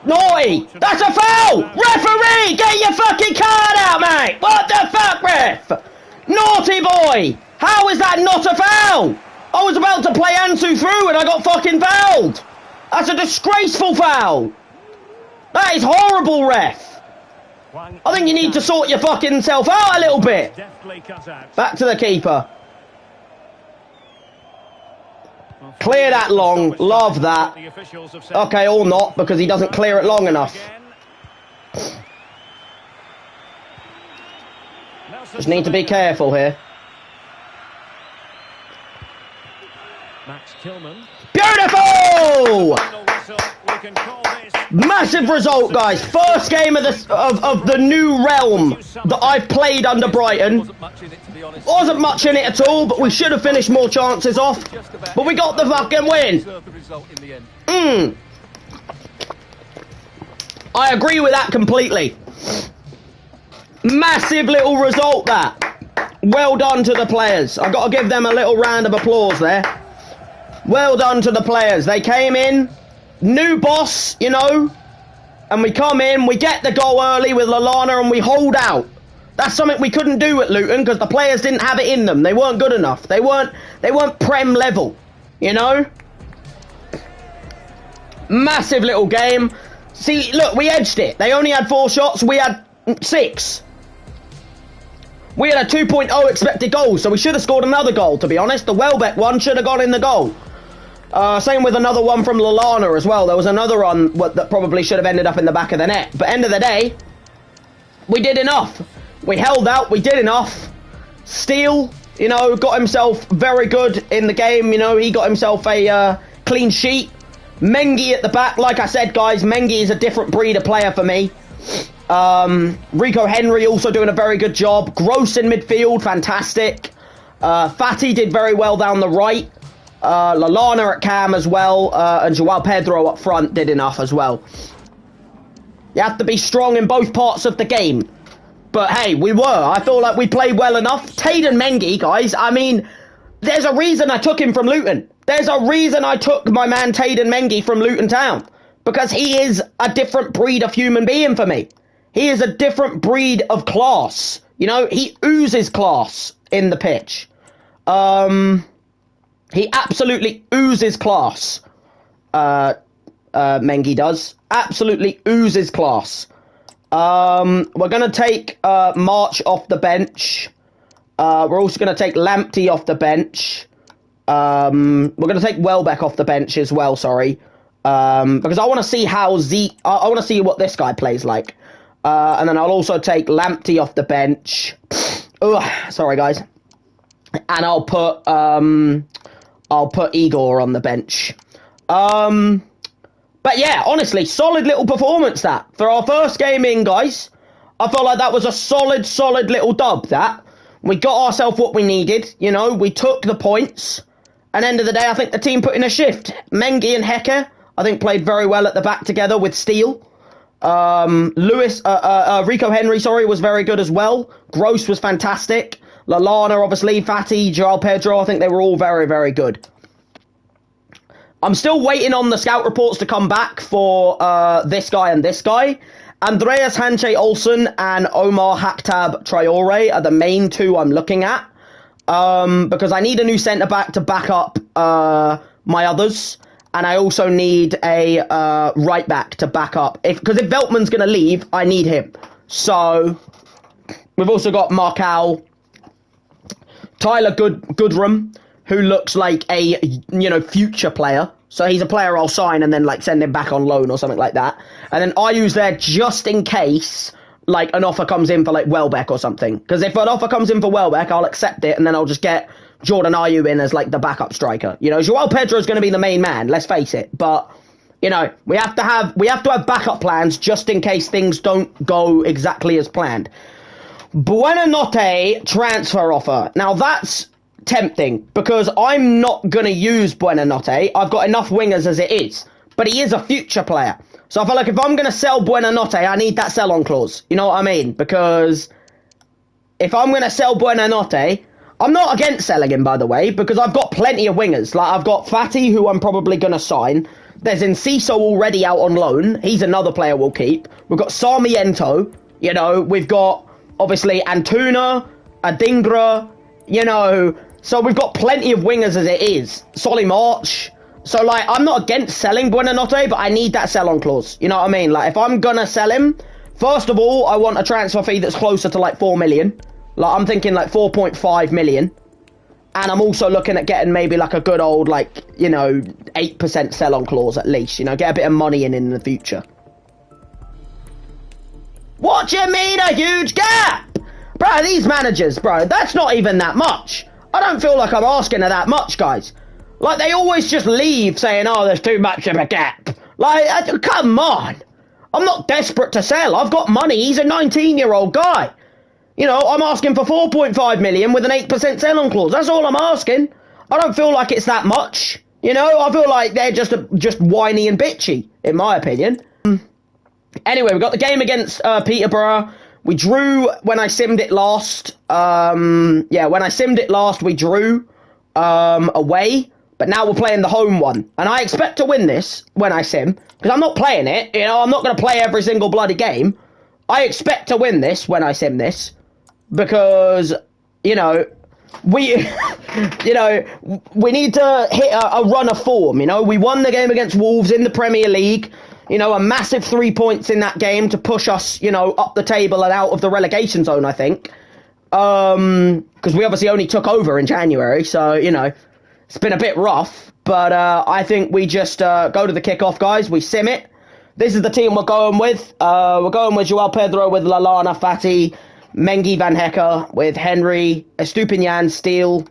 Naughty! That's a foul! Referee! Get your fucking card out, mate! What the fuck, ref? Naughty boy! How is that not a foul? I was about to play Ansu through and I got fucking fouled! That's a disgraceful foul! That is horrible, ref! I think you need to sort your fucking self out a little bit! Back to the keeper. Clear that long, love that. Okay, or not, because he doesn't clear it long enough. Just need to be careful here. Beautiful! Massive result, guys. First game of the new realm that I've played under Brighton. Wasn't much in it at all, but we should have finished more chances off. But we got the fucking win. I agree with that completely. Massive little result, that. Well done to the players. I've got to give them a little round of applause there. Well done to the players. They came in, new boss, you know, and we come in, we get the goal early with Lallana and we hold out. That's something we couldn't do at Luton because the players didn't have it in them. They weren't good enough. They weren't Prem level, you know? Massive little game. See, look, we edged it. They only had 4 shots. We had 6. We had a 2.0 expected goals, so we should have scored another goal, to be honest. The Welbeck one should have gone in the goal. Same with another one from Lallana as well. There was another one that probably should have ended up in the back of the net. But end of the day, we did enough. We held out, we did enough. Steele, you know, got himself very good in the game. You know, he got himself a clean sheet. Mengi at the back, like I said, guys, Mengi is a different breed of player for me. Rico Henry also doing a very good job. Gross in midfield, fantastic. Fatty did very well down the right. Lallana at cam as well, and Joao Pedro up front did enough as well. You have to be strong in both parts of the game. But hey, we were. I feel like we played well enough. Tayden Mengi, guys, I mean, there's a reason I took him from Luton. There's a reason I took my man Tayden Mengi from Luton Town. Because he is a different breed of human being for me. He is a different breed of class. You know, he oozes class in the pitch. He absolutely oozes class. Mengi does. Absolutely oozes class. We're going to take March off the bench. We're also going to take Lamptey off the bench. We're going to take Welbeck off the bench as well, sorry. Because I want to see how I want to see what this guy plays like. And then I'll also take Lamptey off the bench. Ugh, sorry, guys. And I'll put Igor on the bench. But yeah, honestly, solid little performance that. For our first game in, guys, I felt like that was a solid little dub, that. We got ourselves what we needed, you know, we took the points. And end of the day, I think the team put in a shift. Mengi and Hecke, I think, played very well at the back together with Steele. Rico Henry, sorry, was very good as well. Gross was fantastic. Lallana, obviously, Fatty, Joao Pedro, I think they were all very, very good. I'm still waiting on the scout reports to come back for this guy and this guy. Andreas Hanche Olsen and Omar Hakhtab Traore are the main 2 I'm looking at. Because I need a new centre-back to back up my others. And I also need a right-back to back up. Because if Veltman's going to leave, I need him. So, we've also got Marcal Tyler Goodrum, who looks like a, future player. So he's a player I'll sign and then, like, send him back on loan or something like that. And then Ayu's there just in case, like, an offer comes in for, like, Welbeck or something. Because if an offer comes in for Welbeck, I'll accept it, and then I'll just get Jordan Ayew in as, like, the backup striker. Joao Pedro's going to be the main man, let's face it. But, we have to have backup plans just in case things don't go exactly as planned. Buonanotte transfer offer. Now, that's tempting, because I'm not going to use Buonanotte. I've got enough wingers as it is. But he is a future player. So I feel like if I'm going to sell Buonanotte, I need that sell-on clause. You know what I mean? Because if I'm going to sell Buonanotte, I'm not against selling him, by the way, because I've got plenty of wingers. Like, I've got Fati, who I'm probably going to sign. There's Enciso already out on loan. He's another player we'll keep. We've got Sarmiento. We've got, obviously, Antuna, Adingra, So we've got plenty of wingers as it is. Solly March. So, like, I'm not against selling Buonanotte, but I need that sell-on clause. You know what I mean? Like, if I'm going to sell him, first of all, I want a transfer fee that's closer to, like, 4 million. Like, I'm thinking, like, 4.5 million. And I'm also looking at getting maybe, like, a good old, like, 8% sell-on clause at least. Get a bit of money in the future. What do you mean a huge gap? Bro, these managers, bro, that's not even that much. I don't feel like I'm asking her that much, guys. Like, they always just leave saying, oh, there's too much of a gap. Like, come on. I'm not desperate to sell. I've got money. He's a 19-year-old guy. I'm asking for 4.5 million with an 8% sell-on clause. That's all I'm asking. I don't feel like it's that much. I feel like they're just whiny and bitchy, in my opinion. Anyway, we got the game against Peterborough. We drew when I simmed it last. When I simmed it last, we drew away. But now we're playing the home one. And I expect to win this when I sim. Because I'm not playing it. I'm not going to play every single bloody game. I expect to win this when I sim this. Because, we need to hit a run of form, We won the game against Wolves in the Premier League. A massive 3 points in that game to push us, up the table and out of the relegation zone, I think. Because we obviously only took over in January, so, it's been a bit rough. But I think we just go to the kickoff, guys. We sim it. This is the team we're going with. We're going with Joao Pedro, with Lallana, Fati, Mengi, Van Hecke, with Henry, Estupinian, Steele.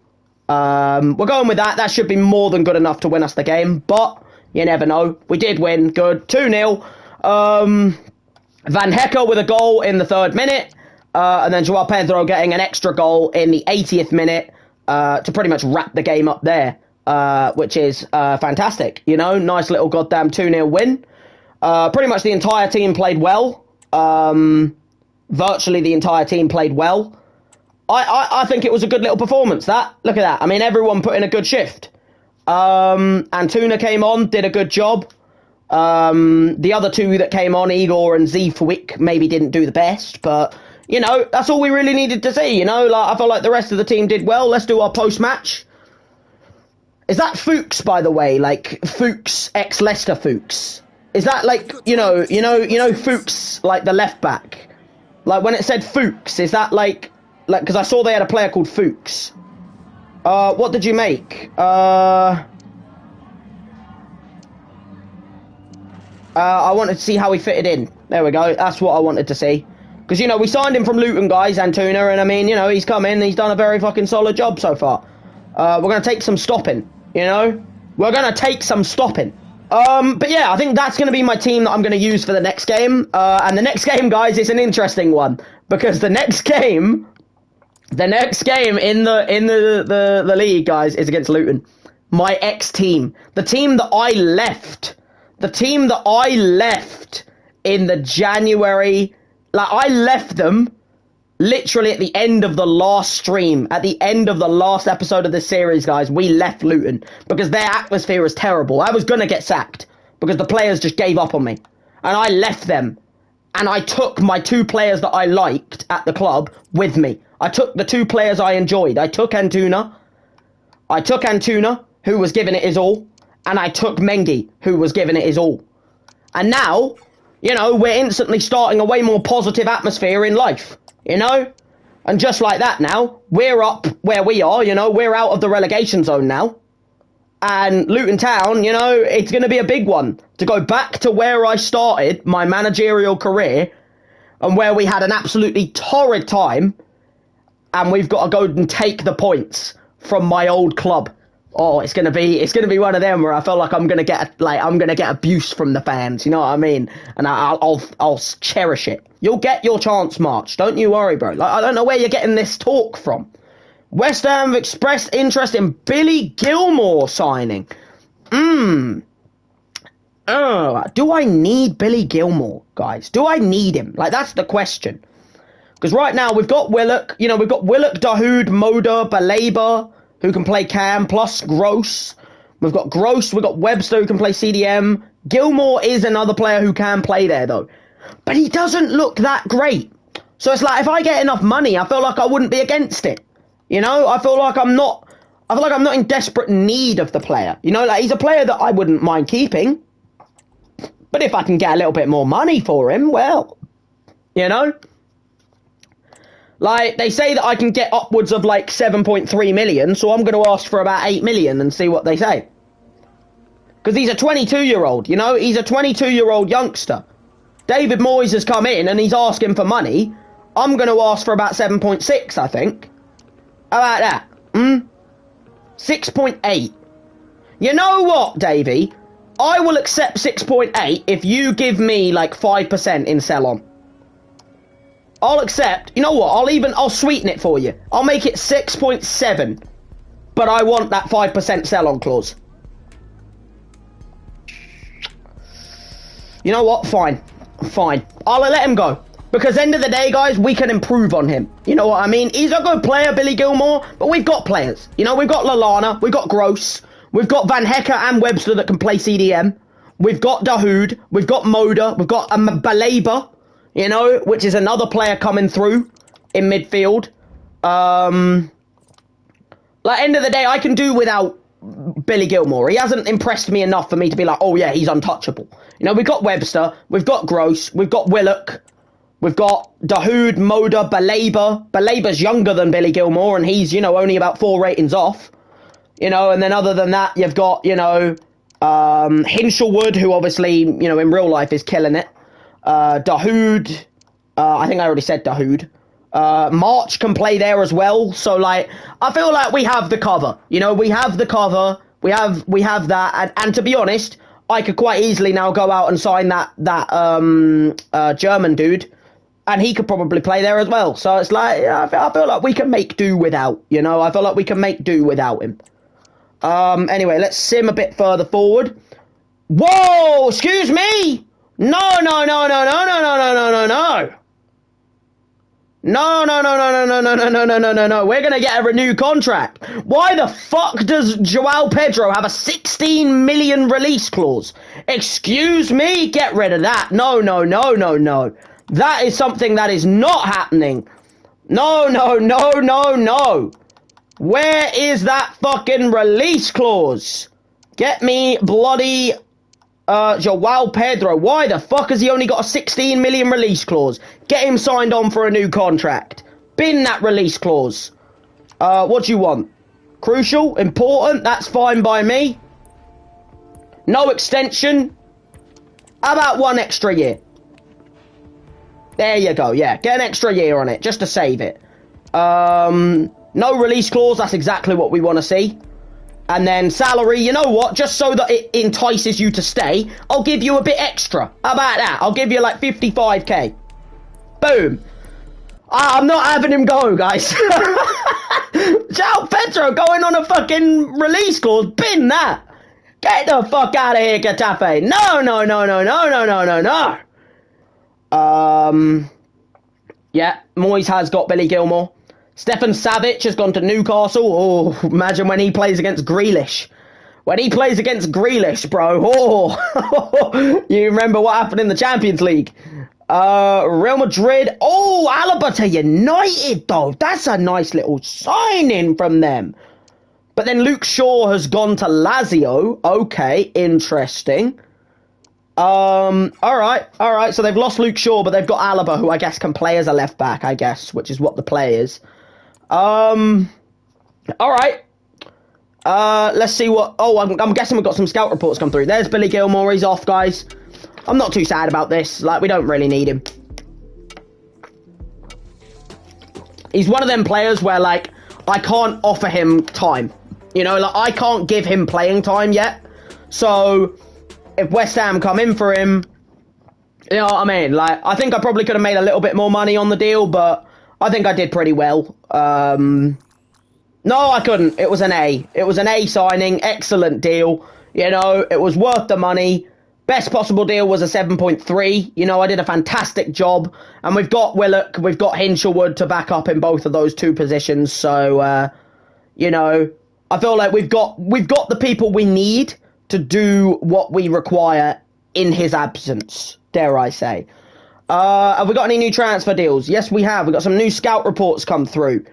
We're going with that. That should be more than good enough to win us the game. But you never know. We did win. Good. 2-0. Van Hecke with a goal in the 3rd minute. And then Joao Pedro getting an extra goal in the 80th minute to pretty much wrap the game up there. Which is fantastic. Nice little goddamn 2-0 win. Pretty much the entire team played well. Virtually the entire team played well. I think it was a good little performance, that. Look at that. I mean, everyone put in a good shift. Antuna came on, did a good job. The other two that came on, Igor and Zfwick, maybe didn't do the best, but, that's all we really needed to see, Like, I felt like the rest of the team did well. Let's do our post-match. Is that Fuchs, by the way? Like, Fuchs, ex-Leicester Fuchs? Is that, like, Fuchs, like, the left-back? Like, when it said Fuchs, is that, like, because I saw they had a player called Fuchs. What did you make? I wanted to see how he fitted in. There we go. That's what I wanted to see. Because, we signed him from Luton, guys, Antuna, and I mean, he's come in, he's done a very fucking solid job so far. We're going to take some stopping, We're going to take some stopping. But yeah, I think that's going to be my team that I'm going to use for the next game. And the next game, guys, is an interesting one. Because the next game in the league, guys, is against Luton. My ex-team. The team that I left. The team that I left in the January. Like, I left them literally at the end of the last stream. At the end of the last episode of this series, guys, we left Luton. Because their atmosphere was terrible. I was going to get sacked. Because the players just gave up on me. And I left them. And I took my 2 players that I liked at the club with me. I took the 2 players I enjoyed. I took Antuna, who was giving it his all. And I took Mengi, who was giving it his all. And now, we're instantly starting a way more positive atmosphere in life. And just like that now, we're up where we are, you know, we're out of the relegation zone now. And Luton Town, you know, it's going to be a big one to go back to where I started my managerial career and where we had an absolutely torrid time. And we've got to go and take the points from my old club. Oh, it's gonna be one of them where I feel like I'm gonna get abuse from the fans. You know what I mean? And I'll cherish it. You'll get your chance, March. Don't you worry, bro. Like, I don't know where you're getting this talk from. West Ham have expressed interest in Billy Gilmour signing. Do I need Billy Gilmour, guys? Do I need him? Like, that's the question. Because right now we've got Willock. You know, we've got Willock, Dahoud, Moda, Baleba, who can play Cam, plus Gross. We've got Gross, we've got Webster, who can play CDM. Gilmour is another player who can play there, though. But he doesn't look that great. So it's like, if I get enough money, I feel like I wouldn't be against it. You know, I feel like I'm not in desperate need of the player. You know, like, he's a player that I wouldn't mind keeping. But if I can get a little bit more money for him, well, you know. Like, they say that I can get upwards of, like, 7.3 million, so I'm going to ask for about 8 million and see what they say. Because he's a 22-year-old, you know? He's a 22-year-old youngster. David Moyes has come in and he's asking for money. I'm going to ask for about 7.6, I think. How about that? 6.8. You know what, Davey? I will accept 6.8 if you give me, like, 5% in sell-on. I'll accept. You know what? I'll sweeten it for you. I'll make it 6.7. But I want that 5% sell-on clause. You know what? Fine. I'll let him go. Because end of the day, guys, we can improve on him. You know what I mean? He's a good player, Billy Gilmour, but we've got players. You know, we've got Lallana, we've got Gross, we've got Van Hecker and Webster that can play CDM. We've got Dahoud, we've got Moda, we've got Baleba. You know, which is another player coming through in midfield. Like, end of the day, I can do without Billy Gilmour. He hasn't impressed me enough for me to be like, oh yeah, he's untouchable. You know, we've got Webster, we've got Gross, we've got Willock, we've got Dahoud, Moda, Baleba. Baleba's younger than Billy Gilmour, and he's, you know, only about 4 ratings off. You know, and then other than that, you've got, you know, Hinshelwood, who obviously, you know, in real life is killing it. Dahoud, I think I already said Dahoud. March can play there as well. So, like, I feel like we have the cover. You know, we have the cover. We have that. And to be honest, I could quite easily now go out and sign that German dude, and he could probably play there as well. So it's like, I feel like we can make do without. You know, I feel like we can make do without him. Anyway, let's sim a bit further forward. Whoa! Excuse me. No. We're going to get a renewed contract. Why the fuck does Joao Pedro have a 16 million release clause? Excuse me? Get rid of that. No. That is something that is not happening. No. Where is that fucking release clause? Get me bloody Joao Pedro. Why the fuck has he only got a 16 million release clause? Get him signed on for a new contract. Bin that release clause. What do you want? Crucial? Important? That's fine by me. No extension. How about 1 extra year? There you go, yeah. Get an extra year on it, just to save it. No release clause, that's exactly what we want to see. And then salary, you know what? Just so that it entices you to stay, I'll give you a bit extra. How about that? I'll give you like 55k. Boom. I'm not having him go, guys. Joao Pedro going on a fucking release clause. Bin that. Get the fuck out of here, Getafe. No. Yeah, Moyes has got Billy Gilmour. Stefan Savic has gone to Newcastle. Oh, imagine when he plays against Grealish. When he plays against Grealish, bro. Oh, you remember what happened in the Champions League. Real Madrid. Oh, Alaba to United, though. That's a nice little signing from them. But then Luke Shaw has gone to Lazio. Okay, interesting. All right. So they've lost Luke Shaw, but they've got Alaba, who I guess can play as a left back, I guess, which is what the play is. All right. Let's see what. Oh, I'm guessing we've got some scout reports come through. There's Billy Gilmore. He's off, guys. I'm not too sad about this. Like, we don't really need him. He's one of them players where, like, I can't offer him time. You know, like, I can't give him playing time yet. So, if West Ham come in for him, you know what I mean? Like, I think I probably could have made a little bit more money on the deal, but I think I did pretty well. No, I couldn't. It was an A. It was an A signing. Excellent deal. You know, it was worth the money. Best possible deal was a 7.3. You know, I did a fantastic job. And we've got Willock, we've got Hinshelwood to back up in both of those two positions. So, you know, I feel like we've got the people we need to do what we require in his absence, dare I say. Have we got any new transfer deals? Yes, we have. We've got some new scout reports come through.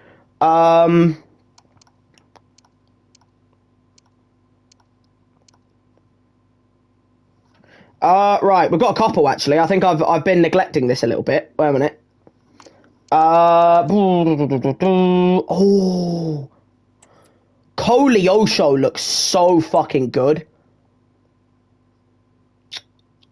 Right, we've got a couple, actually. I think I've been neglecting this a little bit. Wait a minute. Oh. Koleosho looks so fucking good.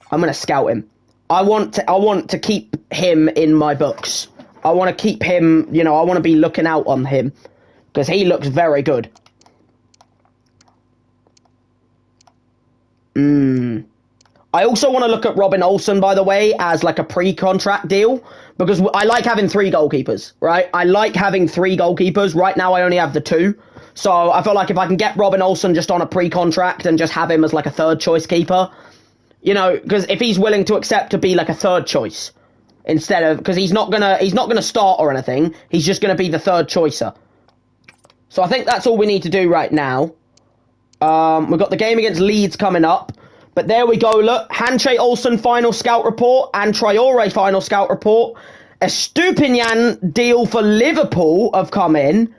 I'm gonna scout him. I want to keep him in my books. I want to keep him, you know, I want to be looking out on him. Because he looks very good. I also want to look at Robin Olsen, by the way, as like a pre-contract deal, because I like having 3 goalkeepers, right? I like having 3 goalkeepers. Right now, I only have the 2. So I feel like if I can get Robin Olsen just on a pre-contract and just have him as like a third choice keeper, you know, because if he's willing to accept to be like a third choice instead of, because he's not gonna start or anything, he's just gonna be the third choicer. So I think that's all we need to do right now. We've got the game against Leeds coming up. But there we go, look. Hanche Olsen final scout report and Traore final scout report. A Stupinian deal for Liverpool have come in.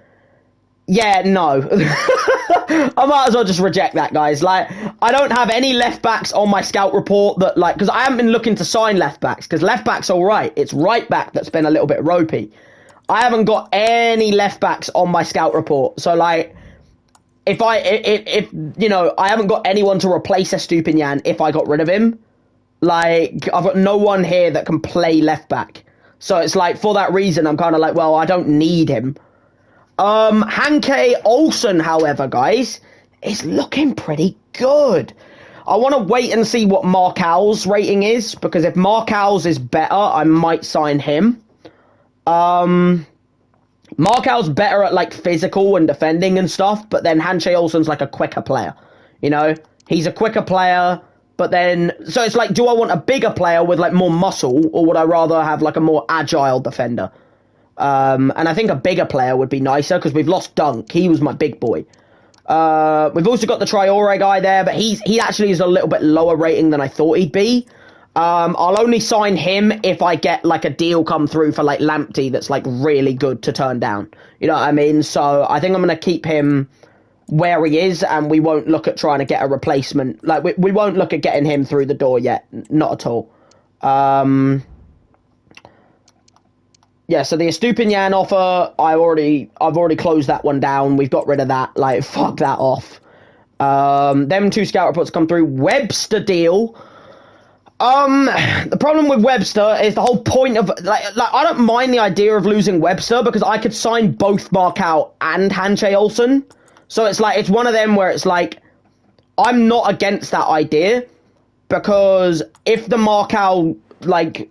Yeah, no. I might as well just reject that, guys. Like, I don't have any left-backs on my scout report that, like, because I haven't been looking to sign left-backs, because left-back's all right. It's right-back that's been a little bit ropey. I haven't got any left-backs on my scout report. So, like, if you know, I haven't got anyone to replace Estupinian if I got rid of him. Like, I've got no one here that can play left back. So it's like, for that reason, I'm kind of like, well, I don't need him. Hanke Olsen, however, guys, is looking pretty good. I want to wait and see what Marcal's rating is, because if Marcal's is better, I might sign him. Marcal's better at, like, physical and defending and stuff, but then Hanche Olsen's, like, a quicker player, you know? He's a quicker player, but then... So it's like, do I want a bigger player with, like, more muscle, or would I rather have, like, a more agile defender? And I think a bigger player would be nicer, because we've lost Dunk. He was my big boy. We've also got the Traore guy there, but he actually is a little bit lower rating than I thought he'd be. I'll only sign him if I get, like, a deal come through for, like, Lamptey that's, like, really good to turn down. You know what I mean? So I think I'm going to keep him where he is, and we won't look at trying to get a replacement. Like, we won't look at getting him through the door yet. Not at all. Yeah, so the Estupinian offer, I've already closed that one down. We've got rid of that. Like, fuck that off. Them 2 scout reports come through. Webster deal. The problem with Webster is the whole point of, like I don't mind the idea of losing Webster, because I could sign both Marcal and Hanche Olsen. So it's like, it's one of them where it's like, I'm not against that idea, because if the Marcal, like,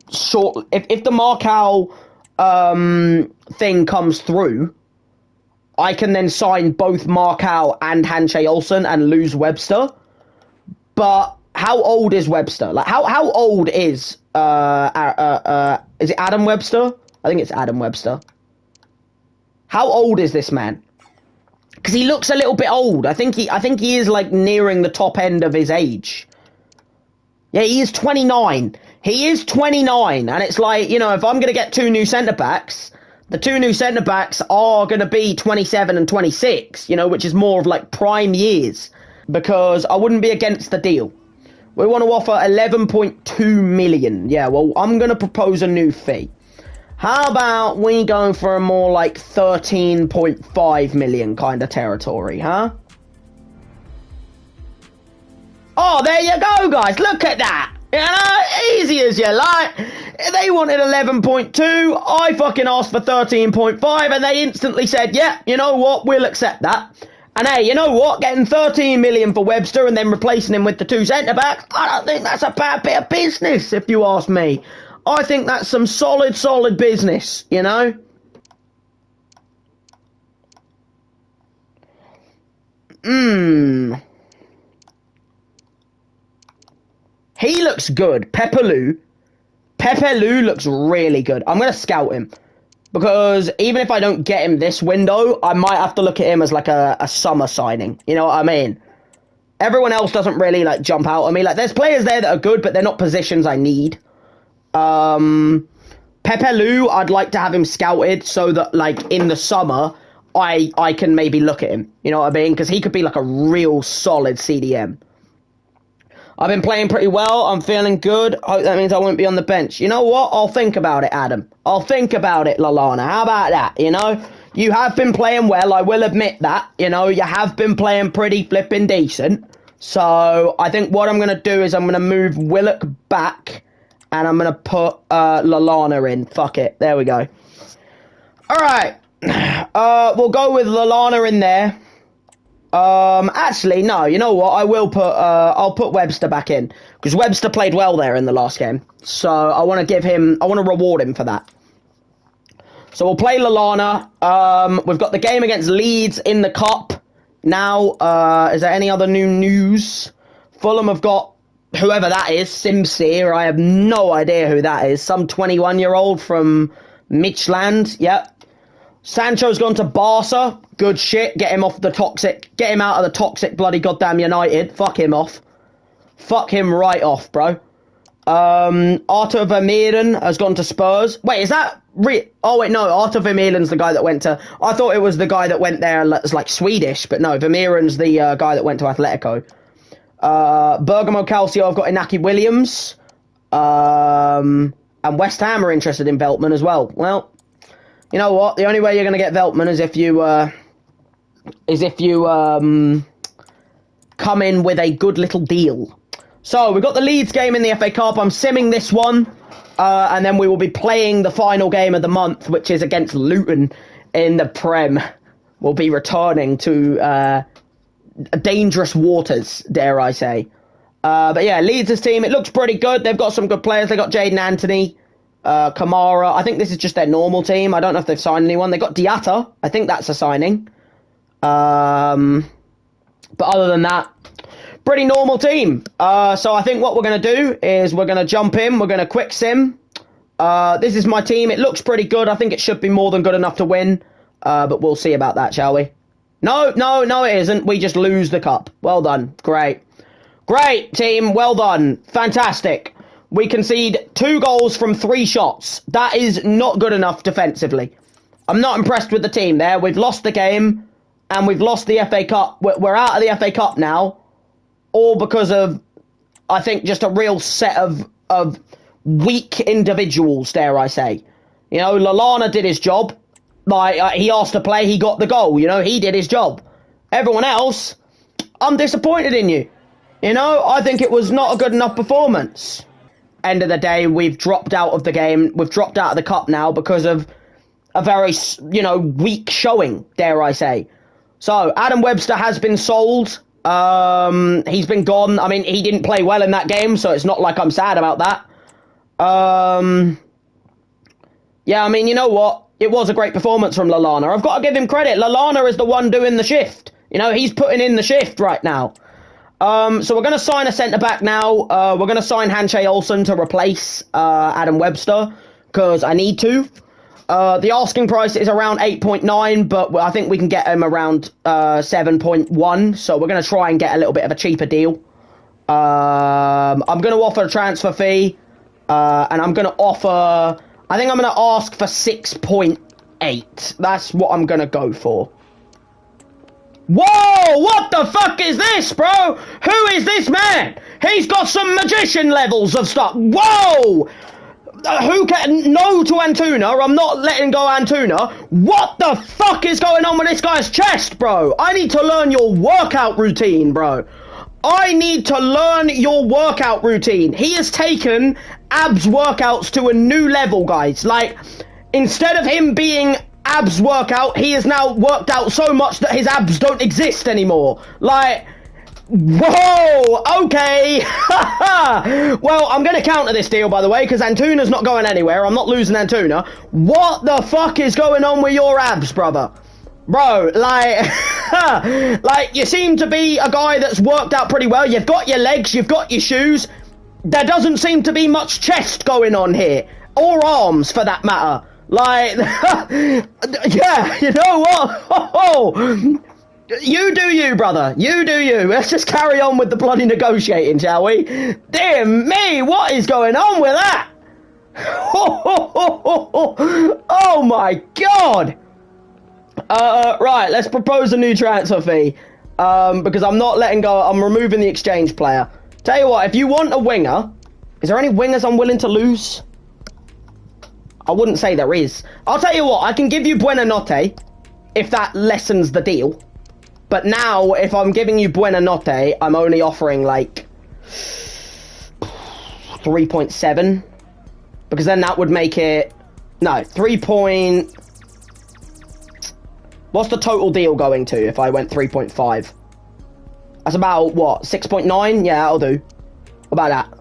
if the Marcal, thing comes through, I can then sign both Marcal and Hanche Olsen and lose Webster. But how old is Webster? Like, how old is it Adam Webster? I think it's Adam Webster. How old is this man? Because he looks a little bit old. I think he is, like, nearing the top end of his age. Yeah, he is 29. He is 29, and it's like, you know, if I'm going to get 2 new centre-backs, the 2 new centre-backs are going to be 27 and 26, you know, which is more of, like, prime years, because I wouldn't be against the deal. We want to offer 11.2 million. Yeah, well, I'm going to propose a new fee. How about we go for a more like 13.5 million kind of territory, huh? Oh, there you go, guys. Look at that. You know, easy as you like. They wanted 11.2. I fucking asked for 13.5, and they instantly said, yeah, you know what? We'll accept that. And hey, you know what? Getting 13 million for Webster and then replacing him with the 2 centre-backs, I don't think that's a bad bit of business, if you ask me. I think that's some solid business, you know? He looks good. Pepelu looks really good. I'm going to scout him. Because even if I don't get him this window, I might have to look at him as like a summer signing. You know what I mean? Everyone else doesn't really like jump out at me. Like there's players there that are good, but they're not positions I need. Pepelu, I'd like to have him scouted so that like in the summer, I can maybe look at him. You know what I mean? Because he could be like a real solid CDM. I've been playing pretty well. I'm feeling good. Hope that means I won't be on the bench. You know what? I'll think about it, Adam. I'll think about it, Lallana. How about that? You know? You have been playing well. I will admit that. You know, you have been playing pretty flipping decent. So, I think what I'm going to do is I'm going to move Willock back. And I'm going to put Lallana in. Fuck it. There we go. Alright. We'll go with Lallana in there. Actually, no, you know what? I'll put Webster back in. Because Webster played well there in the last game. So, I want to reward him for that. So, we'll play Lallana. We've got the game against Leeds in the Cup. Now, is there any other new news? Fulham have got whoever that is, Simseer. I have no idea who that is. Some 21-year-old from Midtjylland. Yep. Sancho's gone to Barca. Good shit. Get him off the toxic. Get him out of the toxic bloody goddamn United. Fuck him off. Fuck him right off, bro. Arthur Vermeeren has gone to Spurs. Wait, is that oh wait, no. Arthur Vermeeren's the guy that went to. I thought it was the guy that went there as like Swedish, but no. Vermeeren's the guy that went to Atletico. Bergamo Calcio. I've got Inaki Williams. And West Ham are interested in Veltman as well. Well. You know what? The only way you're going to get Veltman is if you come in with a good little deal. So, we've got the Leeds game in the FA Cup. I'm simming this one. And then we will be playing the final game of the month, which is against Luton in the Prem. We'll be returning to dangerous waters, dare I say. But yeah, Leeds' team, it looks pretty good. They've got some good players. They've got Jaden Anthony. Kamara. I think this is just their normal team. I don't know if they've signed anyone. They got Diatta. I think that's a signing. But other than that, pretty normal team. So I think what we're going to do is we're going to jump in. We're going to quick sim. This is my team. It looks pretty good. I think it should be more than good enough to win. But we'll see about that, shall we? No, it isn't. We just lose the cup. Well done. Great, team. Well done. Fantastic. We concede 2 goals from 3 shots. That is not good enough defensively. I'm not impressed with the team there. We've lost the game, and we've lost the FA Cup. We're out of the FA Cup now, all because of, I think, just a real set of weak individuals, dare I say. You know, Lallana did his job. Like, he asked to play, he got the goal. You know, he did his job. Everyone else, I'm disappointed in you. You know, I think it was not a good enough performance. End of the day, we've dropped out of the game. We've dropped out of the cup now because of a very, you know, weak showing, dare I say. So, Adam Webster has been sold. He's been gone. I mean, he didn't play well in that game, so it's not like I'm sad about that. Yeah, I mean, you know what? It was a great performance from Lallana. I've got to give him credit. Lallana is the one doing the shift. You know, he's putting in the shift right now. So we're going to sign a centre-back now. We're going to sign Hanche Olsen to replace Adam Webster, because I need to. The asking price is around 8.9, but I think we can get him around 7.1, so we're going to try and get a little bit of a cheaper deal. I'm going to offer a transfer fee, and I'm going to offer... I think I'm going to ask for 6.8. That's what I'm going to go for. Whoa, what the fuck is this, bro? Who is this man? He's got some magician levels of stuff. Whoa! Who can... No to Antuna. I'm not letting go Antuna. What the fuck is going on with this guy's chest, bro? I need to learn your workout routine, bro. I need to learn your workout routine. He has taken abs workouts to a new level, guys. Like, instead of him being abs workout, he is now worked out so much that his abs don't exist anymore. Like, whoa, okay. Well, I'm going to counter this deal, by the way, because Antuna's not going anywhere. I'm not losing Antuna. What the fuck is going on with your abs, brother? Bro, like, like, you seem to be a guy that's worked out pretty well. You've got your legs, you've got your shoes. There doesn't seem to be much chest going on here. Or arms, for that matter. Like, yeah, you know what? Oh, you do you, brother. You do you. Let's just carry on with the bloody negotiating, shall we? Dear me, what is going on with that? Oh my God. Right, let's propose a new transfer fee. Because I'm not letting go. I'm removing the exchange player. Tell you what, if you want a winger, is there any wingers I'm willing to lose? I wouldn't say there is. I'll tell you what, I can give you Buenanotte if that lessens the deal. But now, if I'm giving you Buenanotte, I'm only offering like 3.7. Because then that would make it... No, 3 point... What's the total deal going to if I went 3.5? That's about, what, 6.9? Yeah, that'll do. What about that?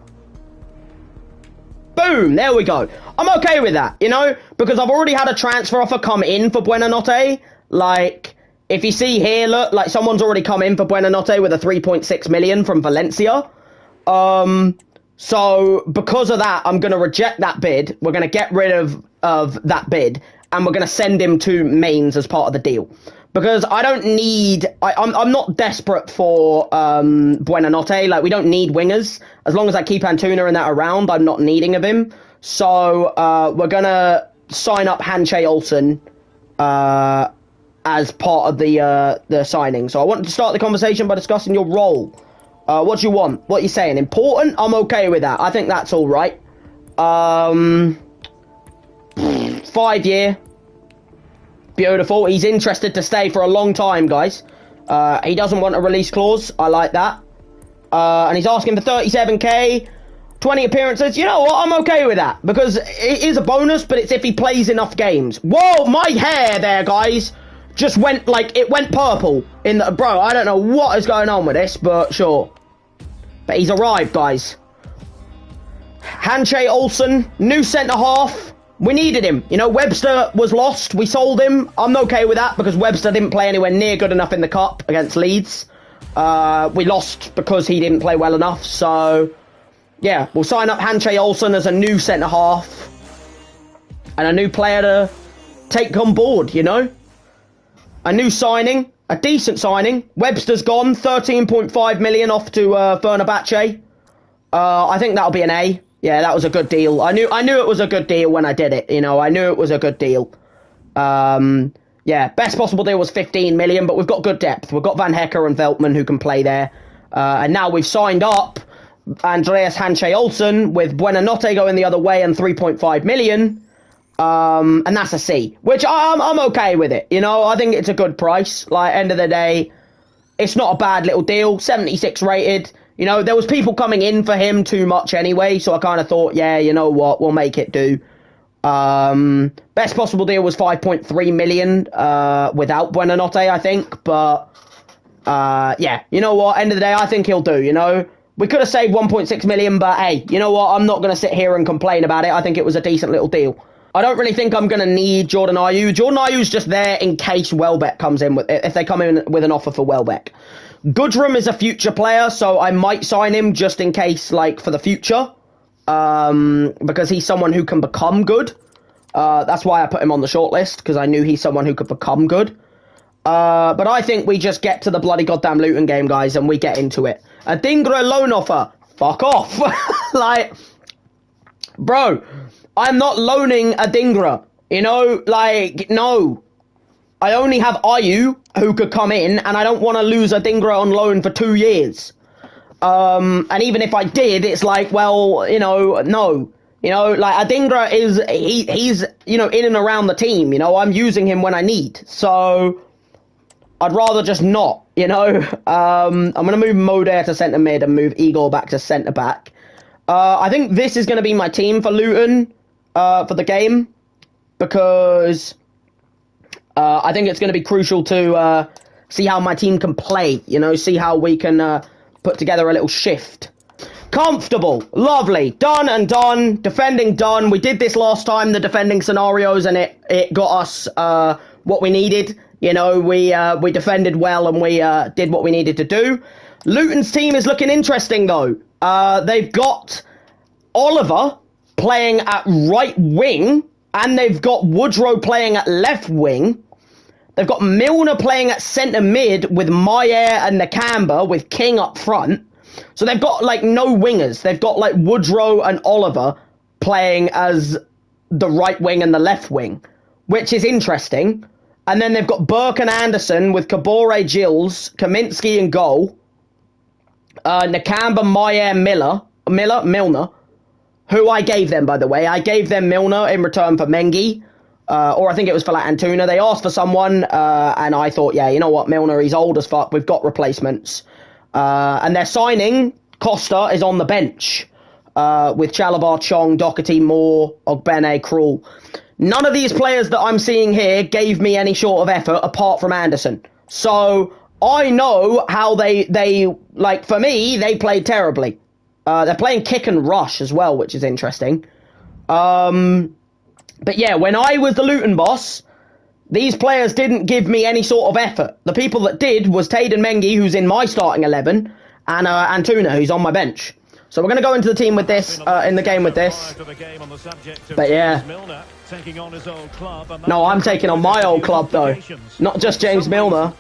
Boom, there we go. I'm okay with that, you know, because I've already had a transfer offer come in for Buenanotte. Like, if you see here, look, like someone's already come in for Buenanotte with a 3.6 million from Valencia. So because of that, I'm going to reject that bid. We're going to get rid of that bid, and we're going to send him to Mainz as part of the deal. Because I don't need... I'm not desperate for Buenanotte. Like, we don't need wingers. As long as I keep Antuna and that around, I'm not needing of him. So, we're going to sign up Hanche Olsen as part of the signing. So, I wanted to start the conversation by discussing your role. What do you want? What are you saying? Important? I'm okay with that. I think that's all right. 5 year. Beautiful. He's interested to stay for a long time, guys. He doesn't want a release clause. I like that. And he's asking for 37k, 20 appearances. You know what? I'm okay with that. Because it is a bonus, but it's if he plays enough games. Whoa, my hair there, guys, just went, like, it went purple. Bro, I don't know what is going on with this, but sure. But he's arrived, guys. Hanche Olsen, new centre-half. We needed him. You know, Webster was lost. We sold him. I'm okay with that because Webster didn't play anywhere near good enough in the cup against Leeds. We lost because he didn't play well enough. So, yeah, we'll sign up Hanche Olsen as a new centre-half. And a new player to take on board, you know. A new signing. A decent signing. Webster's gone. 13.5 million off to Fenerbahce. I think that'll be an A. Yeah, that was a good deal. I knew it was a good deal when I did it. You know, I knew it was a good deal. Yeah, best possible deal was 15 million, but we've got good depth. We've got Van Hecker and Veltman who can play there. And now we've signed up Andreas Hanche Olsen with Buenanotte going the other way and 3.5 million. And that's a C, which I'm okay with it. You know, I think it's a good price. Like, end of the day, it's not a bad little deal. 76 rated. You know, there was people coming in for him too much anyway, so I kind of thought, yeah, you know what, we'll make it do. Best possible deal was 5.3 million without Buenanotte, I think, but yeah, you know what, end of the day, I think he'll do, you know. We could have saved 1.6 million, but hey, you know what, I'm not going to sit here and complain about it. I think it was a decent little deal. I don't really think I'm going to need Jordan Ayew. Jordan Ayew's just there in case Welbeck comes in, if they come in with an offer for Welbeck. Goodrum is a future player, so I might sign him just in case, like, for the future. Because he's someone who can become good. That's why I put him on the shortlist, because I knew he's someone who could become good. But I think we just get to the bloody goddamn Luton game, guys, and we get into it. A Dingra loan offer. Fuck off. Like, bro, I'm not loaning a Dingra. You know, like, no. I only have Ayew who could come in, and I don't want to lose Adingra on loan for 2 years. And even if I did, it's like, well, you know, no. You know, like, Adingra he's, you know, in and around the team, you know, I'm using him when I need. So, I'd rather just not, you know. I'm going to move Moder to centre mid and move Igor back to centre back. I think this is going to be my team for Luton, for the game, because I think it's going to be crucial to see how my team can play, you know, see how we can put together a little shift. Comfortable, lovely, done and done, defending done. We did this last time, the defending scenarios, and it got us what we needed. You know, we defended well and we did what we needed to do. Luton's team is looking interesting, though. They've got Oliver playing at right wing, and they've got Woodrow playing at left wing. They've got Milner playing at centre mid with Maier and Nakamba with King up front. So they've got, like, no wingers. They've got, like, Woodrow and Oliver playing as the right wing and the left wing, which is interesting. And then they've got Burke and Anderson with Kabore, Gills, Kaminsky in goal. Nakamba, Maier, Milner, who I gave them, by the way. I gave them Milner in return for Mengi, or I think it was for, like, Antuna. They asked for someone, and I thought, yeah, you know what, Milner, he's old as fuck. We've got replacements. And they're signing, Costa is on the bench, with Chalabar, Chong, Doherty, Moore, Ogbene, Krul. None of these players that I'm seeing here gave me any sort of effort apart from Anderson. So I know how they like, for me, they played terribly. They're playing kick and rush as well, which is interesting. But yeah, when I was the Luton boss, these players didn't give me any sort of effort. The people that did was Tayden Mengi, who's in my starting 11, and Antuna, who's on my bench. So we're going to go into the team with this, in the game with this. But yeah. No, I'm taking on my old club, though. Not just James Milner.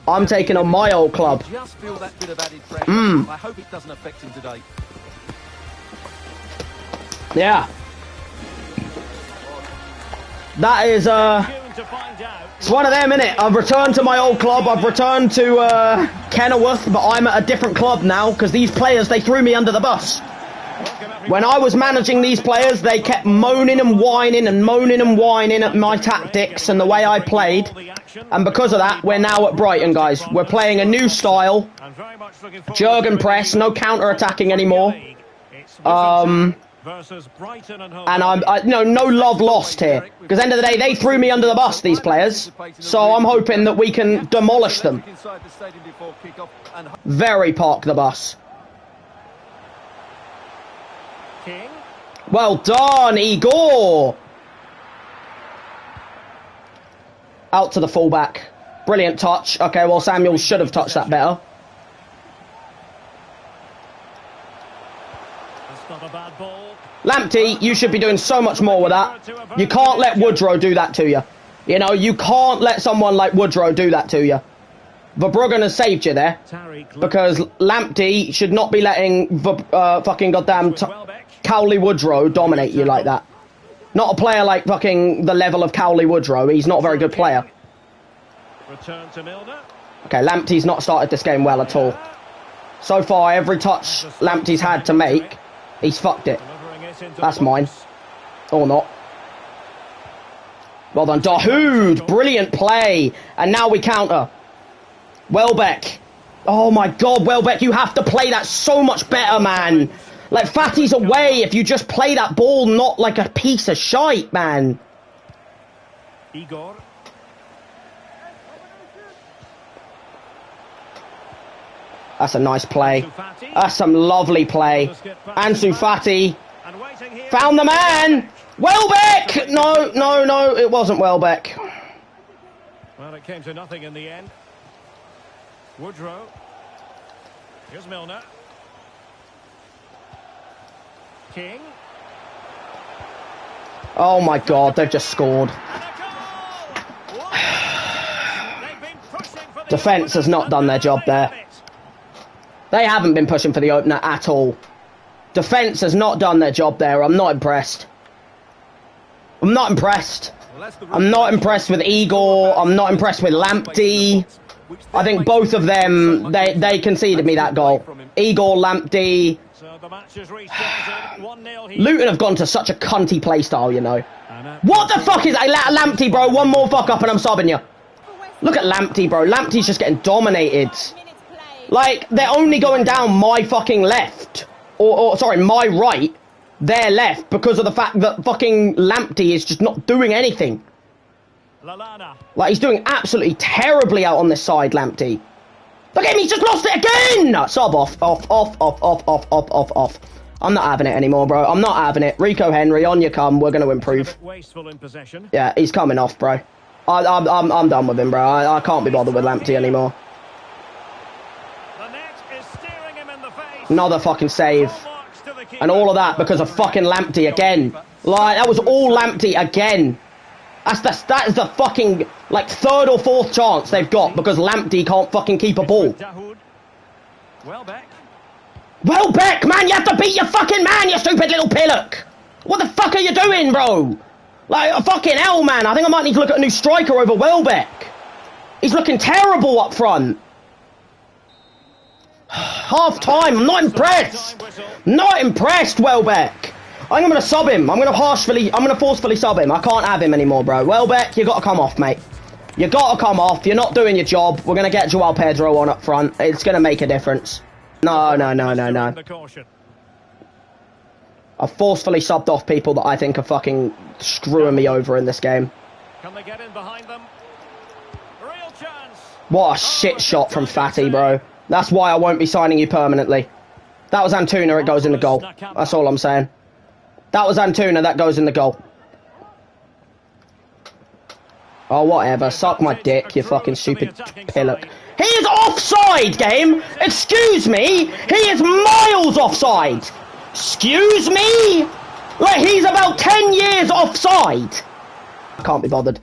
I'm taking on my old club. I hope it doesn't affect him today. Yeah. That is, it's one of them, innit? I've returned to my old club. I've returned to Kenilworth, but I'm at a different club now because these players, they threw me under the bus. When I was managing these players, they kept moaning and whining at my tactics and the way I played. And because of that, we're now at Brighton, guys. We're playing a new style. Jurgen press, no counter-attacking anymore. And no love lost here. Because at the end of the day, they threw me under the bus, these players. So I'm hoping that we can demolish them. Very park the bus. Well done, Igor! Out to the fullback. Brilliant touch. Okay, well, Samuel should have touched that better. Lamptey, you should be doing so much more with that. You can't let Woodrow do that to you. You know, you can't let someone like Woodrow do that to you. Verbruggen has saved you there. Because Lamptey should not be letting fucking goddamn Cowley Woodrow dominate you like that. Not a player like fucking the level of Cowley Woodrow. He's not a very good player. Okay, Lamptey's not started this game well at all. So far, every touch Lamptey's had to make, he's fucked it. That's mine. Or not. Well done, Dahoud! Brilliant play! And now we counter. Welbeck. Oh my god, Welbeck, you have to play that so much better, man. Like, Fatty's away if you just play that ball not like a piece of shite, man. Igor. That's a nice play. That's some lovely play. Ansu Fati. Found the man! Welbeck! No, it wasn't Welbeck. Well, it came to nothing in the end. Woodrow. Here's Milner. King. Oh my god, they've just scored. Defence has not done their job there. They haven't been pushing for the opener at all. Defence has not done their job there. I'm not impressed. I'm not impressed. I'm not impressed with Igor. I'm not impressed with Lamptey. I think both of them, they conceded me that goal. Igor, Lamptey. So the match is restarted. 1-0 here. Luton have gone to such a cunty play style, you know. What the fuck is that? Lamptey, bro? One more fuck up and I'm subbing you. Look at Lamptey, bro. Lamptey's just getting dominated. Like, they're only going down my fucking left. Or sorry, my right. Their left because of the fact that fucking Lamptey is just not doing anything. Like, he's doing absolutely terribly out on this side, Lamptey. Look at him, he's just lost it again! Sub off. I'm not having it anymore, bro. I'm not having it. Rico Henry, on you come. We're going to improve. Yeah, he's coming off, bro. I'm done with him, bro. I can't be bothered with Lamptey anymore. Another fucking save. And all of that because of fucking Lamptey again. Like, that was all Lamptey again. That is the fucking, like, third or fourth chance they've got because Lamptey can't fucking keep a ball. Welbeck, man, you have to beat your fucking man, you stupid little pillock. What the fuck are you doing, bro? Like, fucking hell, man. I think I might need to look at a new striker over Welbeck. He's looking terrible up front. Half time, I'm not impressed. Not impressed, Welbeck. I think I'm going to sub him. I'm going to forcefully sub him. I can't have him anymore, bro. Welbeck, you got to come off, mate. You got to come off. You're not doing your job. We're going to get Joao Pedro on up front. It's going to make a difference. No. I've forcefully subbed off people that I think are fucking screwing me over in this game. Can they get in behind them? Real chance. What a shit shot from Fatty, bro. That's why I won't be signing you permanently. That was Antuna, it goes in the goal. That's all I'm saying. That was Antuna, that goes in the goal. Oh, whatever. Suck my dick, you fucking stupid pillock. He is offside, game! Excuse me! He is miles offside! Excuse me? Like, he's about 10 years offside! I can't be bothered.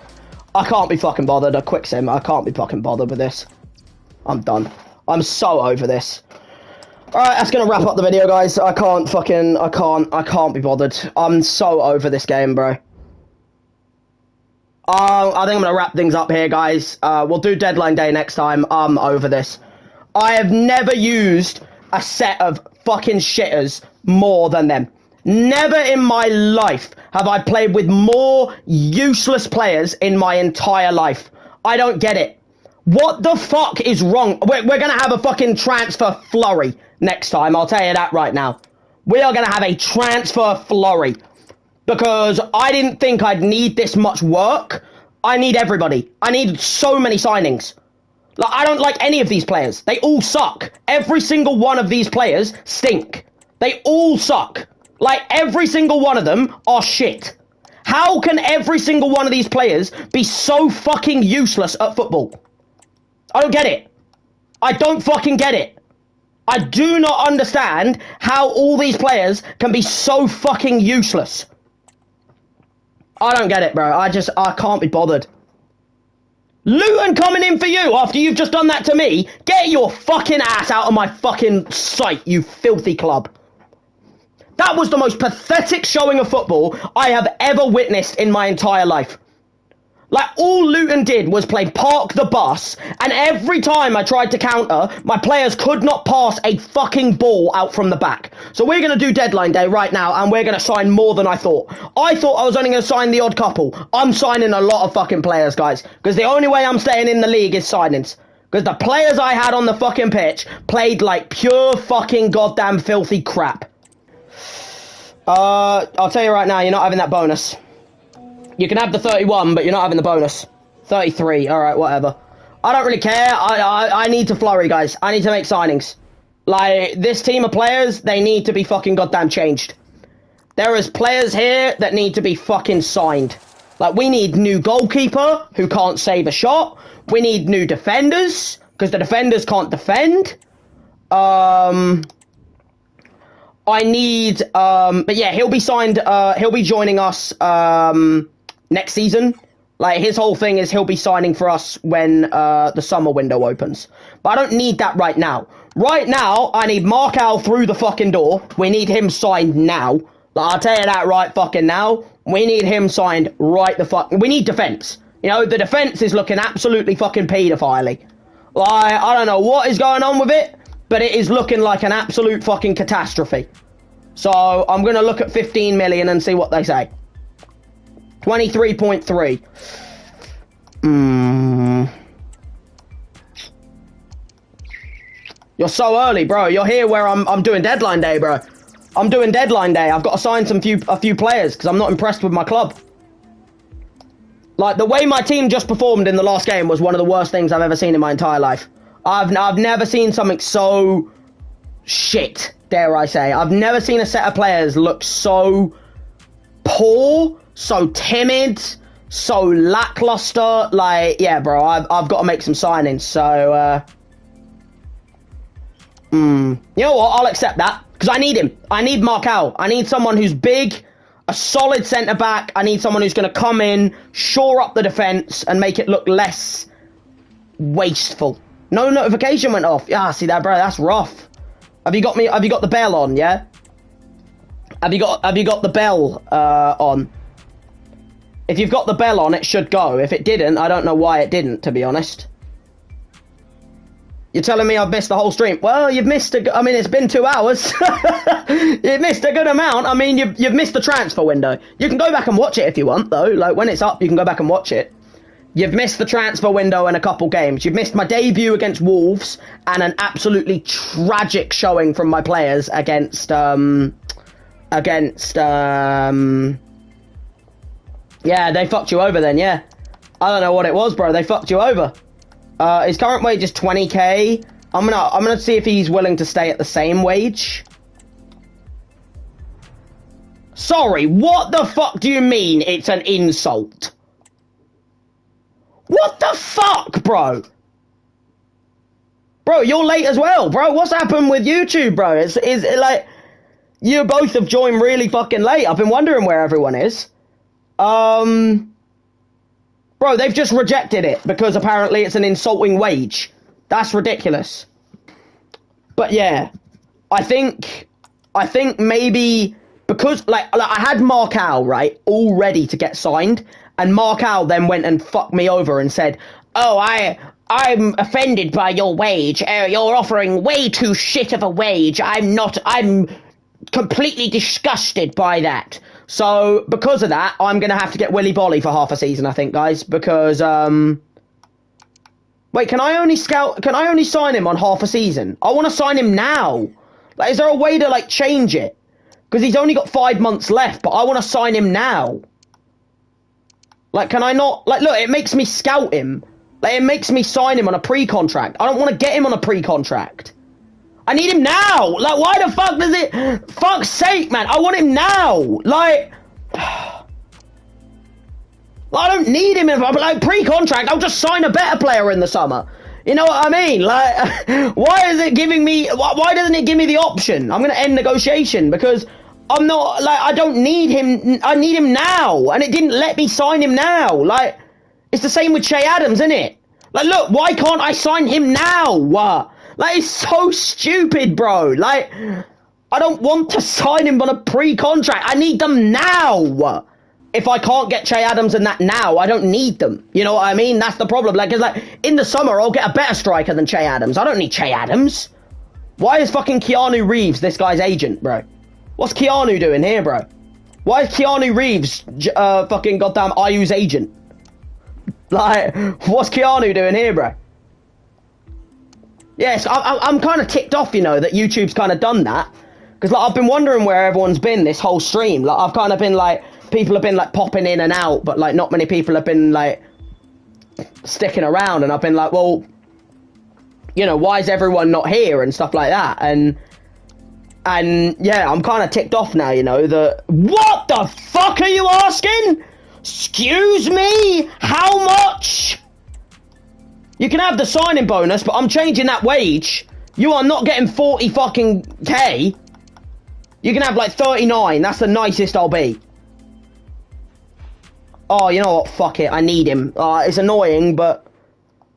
I can't be fucking bothered. A quick sim. I can't be fucking bothered with this. I'm done. I'm so over this. Alright, that's gonna wrap up the video, guys. I can't be bothered. I'm so over this game, bro. I think I'm gonna wrap things up here, guys. We'll do deadline day next time. I'm over this. I have never used a set of fucking shitters more than them. Never in my life have I played with more useless players in my entire life. I don't get it. What the fuck is wrong? We're going to have a fucking transfer flurry next time. I'll tell you that right now. We are going to have a transfer flurry. Because I didn't think I'd need this much work. I need everybody. I need so many signings. Like, I don't like any of these players. They all suck. Every single one of these players stink. They all suck. Like, every single one of them are shit. How can every single one of these players be so fucking useless at football? I don't get it. I don't fucking get it. I do not understand how all these players can be so fucking useless. I don't get it, bro. I can't be bothered. Luton coming in for you after you've just done that to me. Get your fucking ass out of my fucking sight, you filthy club. That was the most pathetic showing of football I have ever witnessed in my entire life. Like, all Luton did was play park the bus, and every time I tried to counter, my players could not pass a fucking ball out from the back. So we're going to do deadline day right now, and we're going to sign more than I thought. I thought I was only going to sign the odd couple. I'm signing a lot of fucking players, guys, because the only way I'm staying in the league is signings. Because the players I had on the fucking pitch played like pure fucking goddamn filthy crap. I'll tell you right now, you're not having that bonus. You can have the 31, but you're not having the bonus. 33, alright, whatever. I don't really care. I need to flurry, guys. I need to make signings. Like, this team of players, they need to be fucking goddamn changed. There is players here that need to be fucking signed. Like, we need new goalkeeper who can't save a shot. We need new defenders, because the defenders can't defend. I need, but yeah, he'll be signed, he'll be joining us, next season. Like, his whole thing is he'll be signing for us when, the summer window opens. But I don't need that right now. Right now, I need Mark Al through the fucking door. We need him signed now. Like, I'll tell you that right fucking now. We need him signed right the fuck. We need defence. You know, the defence is looking absolutely fucking paedophile-y. Like, I don't know what is going on with it, but it is looking like an absolute fucking catastrophe. So, I'm going to look at 15 million and see what they say. 23.3. You're so early, bro. You're here where I'm doing deadline day, bro. I'm doing deadline day. I've got to sign a few players because I'm not impressed with my club. Like, the way my team just performed in the last game was one of the worst things I've ever seen in my entire life. I've never seen something so shit, dare I say. I've never seen a set of players look so poor, so timid, so lackluster. Like, yeah, bro, I've got to make some signings. So, you know what? I'll accept that because I need him. I need Marcal. I need someone who's big, a solid centre-back. I need someone who's going to come in, shore up the defence, and make it look less wasteful. No notification went off. Yeah, see that, bro? That's rough. Have you got the bell on? Yeah. Have you got the bell on? If you've got the bell on, it should go. If it didn't, I don't know why it didn't. To be honest. You're telling me I've missed the whole stream? Well, you've missed I mean, it's been 2 hours. You've missed a good amount. I mean, you've missed the transfer window. You can go back and watch it if you want, though. Like, when it's up, you can go back and watch it. You've missed the transfer window in a couple games. You've missed my debut against Wolves and an absolutely tragic showing from my players against yeah, they fucked you over then, yeah. I don't know what it was, bro. They fucked you over. His current wage is 20k. I'm gonna see if he's willing to stay at the same wage. Sorry, what the fuck do you mean it's an insult? What the fuck, bro? Bro, you're late as well, bro. What's happened with YouTube, bro? Is it like you both have joined really fucking late? I've been wondering where everyone is. Bro, they've just rejected it because apparently it's an insulting wage. That's ridiculous. But yeah, I think maybe because like I had Marcal, right, all ready to get signed, and Marcal then went and fucked me over and said, "Oh, I'm offended by your wage. You're offering way too shit of a wage. I'm completely disgusted by that." So, because of that, I'm going to have to get Willy Bolly for half a season, I think, guys, because, wait, can I only sign him on half a season? I want to sign him now. Like, is there a way to, like, change it? Because he's only got 5 months left, but I want to sign him now. Like, can I not, like, look, it makes me scout him. Like, it makes me sign him on a pre-contract. I don't want to get him on a pre-contract. I need him now! Like, why the fuck does it... Fuck's sake, man, I want him now! Like... I don't need him in... Like, pre-contract, I'll just sign a better player in the summer. You know what I mean? Like, why is it giving me... Why doesn't it give me the option? I'm going to end negotiation because I'm not... Like, I don't need him... I need him now. And it didn't let me sign him now. Like, it's the same with Che Adams, isn't it? Like, look, why can't I sign him now? Like, it's so stupid, bro. Like, I don't want to sign him on a pre-contract. I need them now. If I can't get Che Adams and that now, I don't need them. You know what I mean? That's the problem. Like, 'cause like, in the summer, I'll get a better striker than Che Adams. I don't need Che Adams. Why is fucking Keanu Reeves this guy's agent, bro? What's Keanu doing here, bro? Why is Keanu Reeves fucking goddamn IU's agent? Like, what's Keanu doing here, bro? Yes, I'm kind of ticked off, you know, that YouTube's kind of done that. Because, like, I've been wondering where everyone's been this whole stream. Like, I've kind of been, like, people have been, like, popping in and out, but, like, not many people have been, like, sticking around. And I've been like, well, you know, why is everyone not here and stuff like that? And yeah, I'm kind of ticked off now, you know, that... What the fuck are you asking? Excuse me? How much? You can have the signing bonus, but I'm changing that wage. You are not getting 40 fucking K. You can have like 39. That's the nicest I'll be. Oh, you know what? Fuck it. I need him. It's annoying, but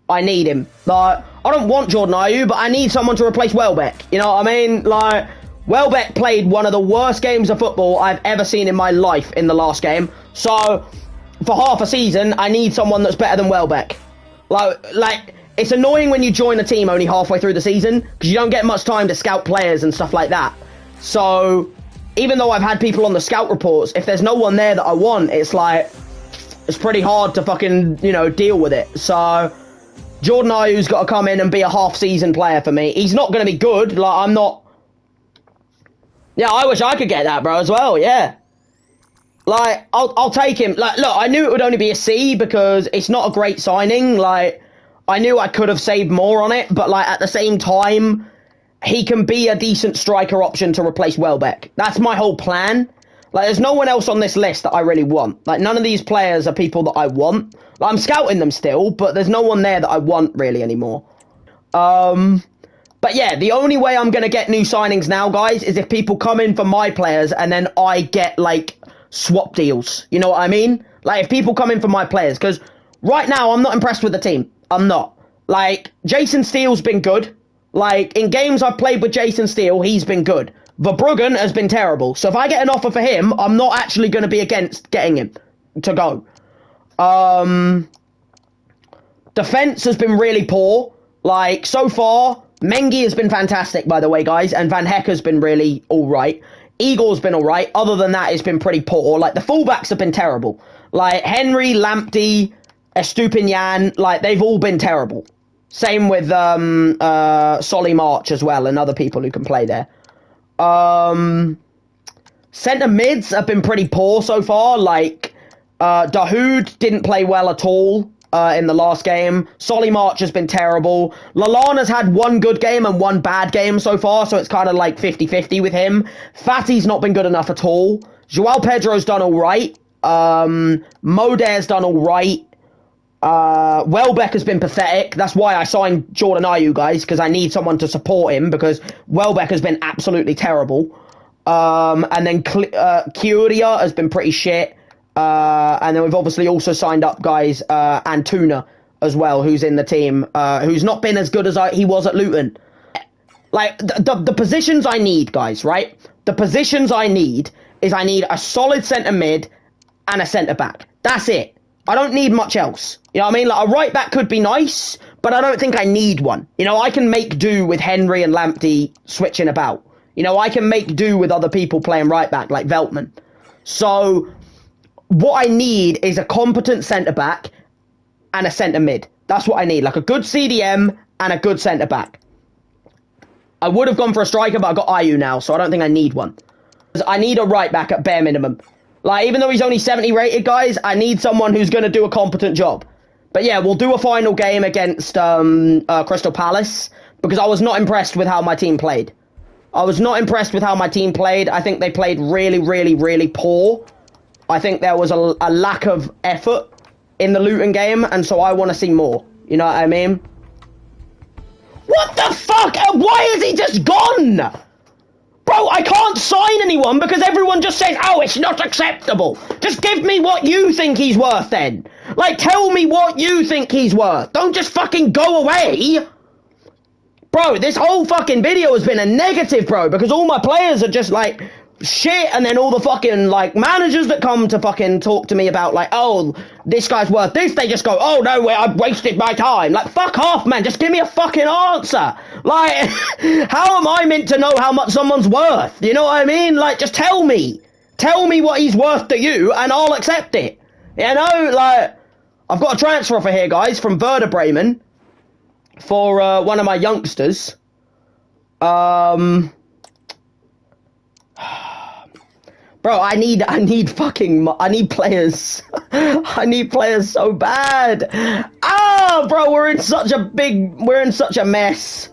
I need him. Like, I don't want Jordan Ayew, but I need someone to replace Welbeck. You know what I mean? Like, Welbeck played one of the worst games of football I've ever seen in my life in the last game. So, for half a season, I need someone that's better than Welbeck. Like, it's annoying when you join a team only halfway through the season, because you don't get much time to scout players and stuff like that. So, even though I've had people on the scout reports, if there's no one there that I want, it's like, it's pretty hard to fucking, you know, deal with it. So, Jordan Ayew's got to come in and be a half-season player for me. He's not going to be good. Like, I'm not... Yeah, I wish I could get that, bro, as well, yeah. Like, I'll take him. Like, look, I knew it would only be a C because it's not a great signing. Like, I knew I could have saved more on it, but, like, at the same time, he can be a decent striker option to replace Welbeck. That's my whole plan. Like, there's no one else on this list that I really want. Like, none of these players are people that I want. Like, I'm scouting them still, but there's no one there that I want really anymore. But yeah, the only way I'm going to get new signings now, guys, is if people come in for my players and then I get, like, swap deals. You know what I mean? Like, if people come in for my players, because right now I'm not impressed with the team. I'm not. Like, Jason Steele's been good. Like, in games I've played with Jason Steele, he's been good. Verbruggen has been terrible. So if I get an offer for him, I'm not actually going to be against getting him to go. Defense has been really poor. Like, so far, Mengi has been fantastic, by the way, guys, and Van Heck has been really alright. Igor's been alright. Other than that, it's been pretty poor. Like, the fullbacks have been terrible. Like, Henry, Lamptey, Estupinian, like, they've all been terrible. Same with Solly March as well, and other people who can play there. Centre mids have been pretty poor so far. Like, Dahoud didn't play well at all in the last game. Solly March has been terrible. Lallana's had one good game and one bad game so far, so it's kind of like 50-50 with him. Fatty's not been good enough at all. Joao Pedro's done all right. Moder's done all right. Welbeck has been pathetic. That's why I signed Jordan Ayew, guys, because I need someone to support him, because Welbeck has been absolutely terrible. And then Curia has been pretty shit. And then we've obviously also signed up, guys, Antuna as well, who's in the team, who's not been as good as he was at Luton. Like, the positions I need, guys, right? The positions I need is I need a solid centre mid and a centre back. That's it. I don't need much else. You know what I mean? Like, a right back could be nice, but I don't think I need one. You know, I can make do with Henry and Lamptey switching about. You know, I can make do with other people playing right back, like Veltman. So, what I need is a competent centre-back and a centre-mid. That's what I need. Like, a good CDM and a good centre-back. I would have gone for a striker, but I got Ayew now, so I don't think I need one. I need a right back at bare minimum. Like, even though he's only 70 rated, guys, I need someone who's going to do a competent job. But yeah, we'll do a final game against Crystal Palace, because I was not impressed with how my team played. I was not impressed with how my team played. I think they played really, really, really poor. I think there was a lack of effort in the Luton game, and so I want to see more. You know what I mean? What the fuck? Why is he just gone? Bro, I can't sign anyone because everyone just says, oh, it's not acceptable. Just give me what you think he's worth then. Like, tell me what you think he's worth. Don't just fucking go away. Bro, this whole fucking video has been a negative, bro, because all my players are just like shit, and then all the fucking like managers that come to fucking talk to me about like, oh, this guy's worth this, they just go, oh no, I've wasted my time. Like, fuck off, man, just give me a fucking answer. Like, how am I meant to know how much someone's worth? You know what I mean? Like, just tell me what he's worth to you and I'll accept it. You know, like, I've got a transfer offer here, guys, from Werder Bremen for one of my youngsters. Bro, I need players. I need players so bad. Ah, bro, we're in such a mess.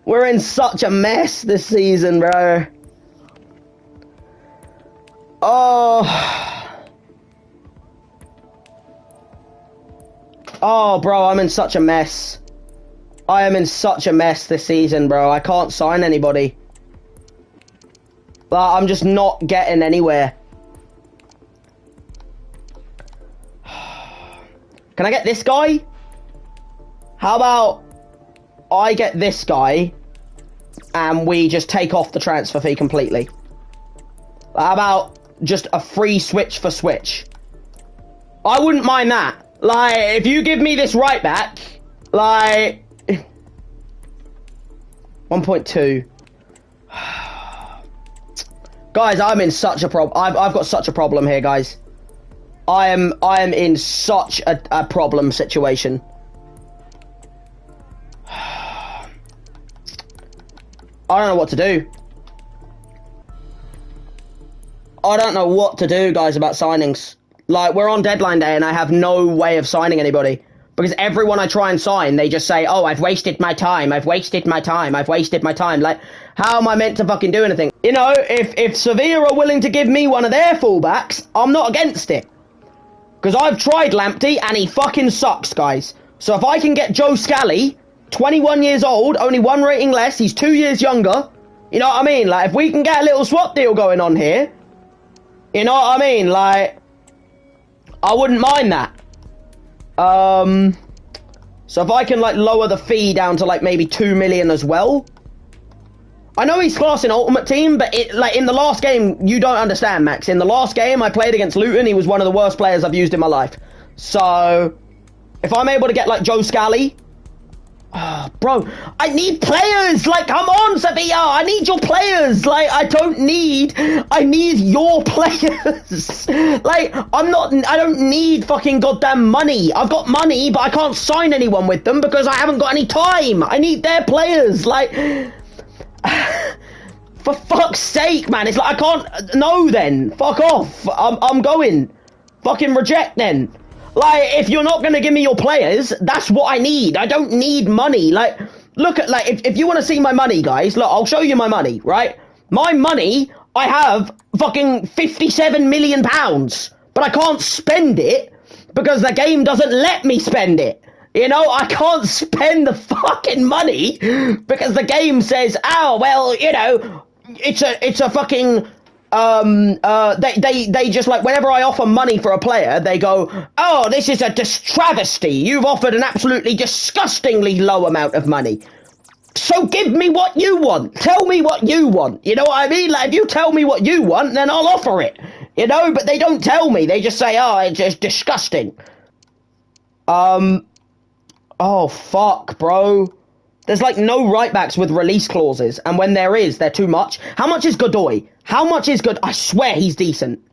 We're in such a mess this season, bro. Oh, bro, I'm in such a mess. I am in such a mess this season, bro. I can't sign anybody. I'm just not getting anywhere. Can I get this guy? How about I get this guy? and we just take off the transfer fee completely? How about just a free switch for switch? I wouldn't mind that. Like, if you give me this right back, like 1.2. Guys, I'm in such a problem. I've got such a problem here, guys. I am in such a problem situation. I don't know what to do. I don't know what to do, guys, about signings. Like, we're on deadline day and I have no way of signing anybody. Because everyone I try and sign, they just say, oh, I've wasted my time, I've wasted my time, I've wasted my time. Like, how am I meant to fucking do anything? You know, if Sevilla are willing to give me one of their fullbacks, I'm not against it. Because I've tried Lamptey and he fucking sucks, guys. So if I can get Joe Scally, 21 years old, only 1 rating less, he's 2 years younger. You know what I mean? Like, if we can get a little swap deal going on here, you know what I mean? Like, I wouldn't mind that. So if I can, like, lower the fee down to, like, maybe 2 million as well. I know he's class in Ultimate Team, but like, in the last game, you don't understand, Max. In the last game I played against Luton, he was one of the worst players I've used in my life. So, if I'm able to get, like, Joe Scally... Oh, bro, I need players! Like, come on, Sevilla! I need your players! Like, I need your players! Like, I don't need fucking goddamn money. I've got money, but I can't sign anyone with them because I haven't got any time. I need their players, like... For fuck's sake, man, it's like, I can't... No, then. Fuck off. I'm going. Fucking reject, then. Like, if you're not going to give me your players, that's what I need. I don't need money. Like, look at, like, if you want to see my money, guys, look, I'll show you my money, right? My money, I have fucking £57 million, but I can't spend it because the game doesn't let me spend it. You know, I can't spend the fucking money because the game says, oh, well, you know, it's a fucking... they just, like, whenever I offer money for a player, they go, oh, this is a travesty. You've offered an absolutely disgustingly low amount of money. So give me what you want. Tell me what you want. You know what I mean? Like, if you tell me what you want, then I'll offer it. You know, but they don't tell me. They just say, oh, it's just disgusting. Oh, fuck, bro. There's, like, no right-backs with release clauses, and when there is, they're too much. How much is Godoy? How much is Godoy? I swear he's decent.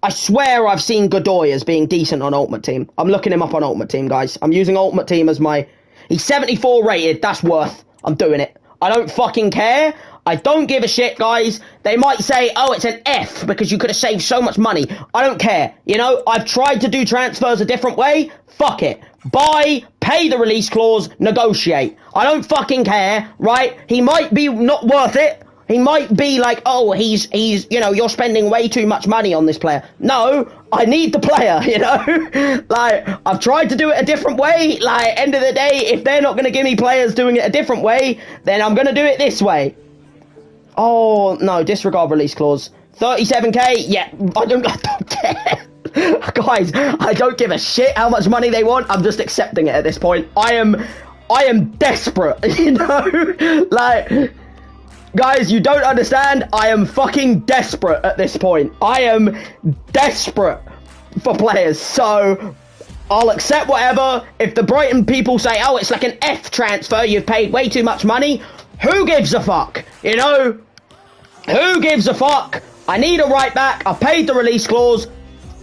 I swear I've seen Godoy as being decent on Ultimate Team. I'm looking him up on Ultimate Team, guys. I'm using Ultimate Team as my... He's 74 rated. That's worth. I'm doing it. I don't fucking care. I don't give a shit, guys. They might say, oh, it's an F because you could have saved so much money. I don't care. You know, I've tried to do transfers a different way. Fuck it. Buy, pay the release clause, negotiate. I don't fucking care, right? He might be not worth it. He might be like, oh, he's, you know, you're spending way too much money on this player. No, I need the player, you know? Like, I've tried to do it a different way. Like, end of the day, if they're not going to give me players doing it a different way, then I'm going to do it this way. Oh, no, disregard release clause. 37k? Yeah, I don't care. Guys, I don't give a shit how much money they want. I'm just accepting it at this point. I am desperate, you know? Like, guys, you don't understand. I am fucking desperate at this point. I am desperate for players, so I'll accept whatever. If the Brighton people say, oh, it's like an F transfer, you've paid way too much money, who gives a fuck? You know? Who gives a fuck? I need a right back. I paid the release clause.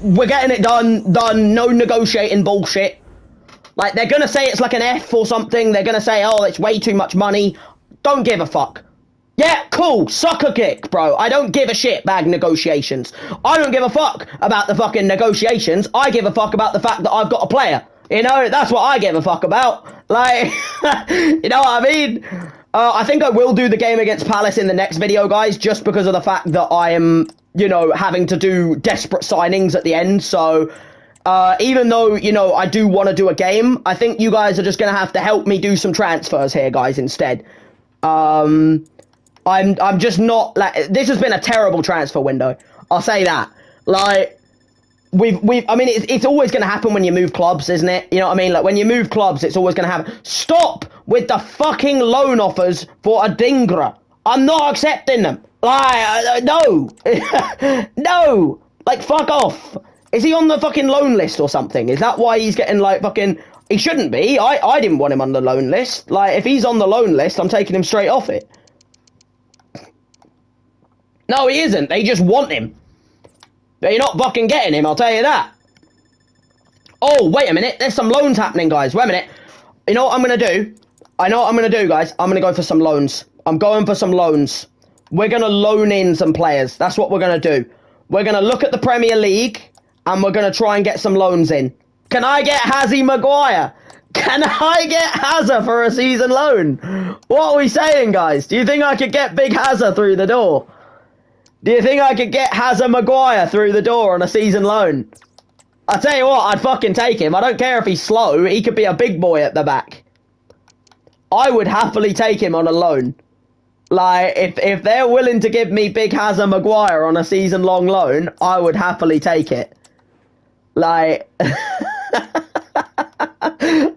We're getting it done. No negotiating bullshit. Like, they're gonna say it's like an F or something. They're gonna say, oh, it's way too much money. Don't give a fuck. Yeah, cool. Suck a kick, bro. I don't give a shit about negotiations. I don't give a fuck about the fucking negotiations. I give a fuck about the fact that I've got a player. You know, that's what I give a fuck about. Like, you know what I mean? I think I will do the game against Palace in the next video, guys, just because of the fact that I am, you know, having to do desperate signings at the end. So, even though, you know, I do want to do a game, I think you guys are just going to have to help me do some transfers here, guys, instead. I'm just not, like, this has been a terrible transfer window. I'll say that. Like, I mean, it's always going to happen when you move clubs, isn't it? You know what I mean? Like, when you move clubs, it's always going to happen. Stop with the fucking loan offers for Adingra. I'm not accepting them. Like, no. No. Like, fuck off. Is he on the fucking loan list or something? Is that why he's getting, like, fucking... He shouldn't be. I didn't want him on the loan list. Like, if he's on the loan list, I'm taking him straight off it. No, he isn't. They just want him. But you're not fucking getting him, I'll tell you that. Oh, wait a minute. There's some loans happening, guys. Wait a minute. You know what I'm going to do? I know what I'm going to do, guys. I'm going to go for some loans. I'm going for some loans. We're going to loan in some players. That's what we're going to do. We're going to look at the Premier League, and we're going to try and get some loans in. Can I get Hazzy Maguire? Can I get Hazard for a season loan? What are we saying, guys? Do you think I could get Big Hazard through the door? Do you think I could get Hazard Maguire through the door on a season loan? I'll tell you what, I'd fucking take him. I don't care if he's slow. He could be a big boy at the back. I would happily take him on a loan. Like, if they're willing to give me Big Hazard Maguire on a season-long loan, I would happily take it. Like...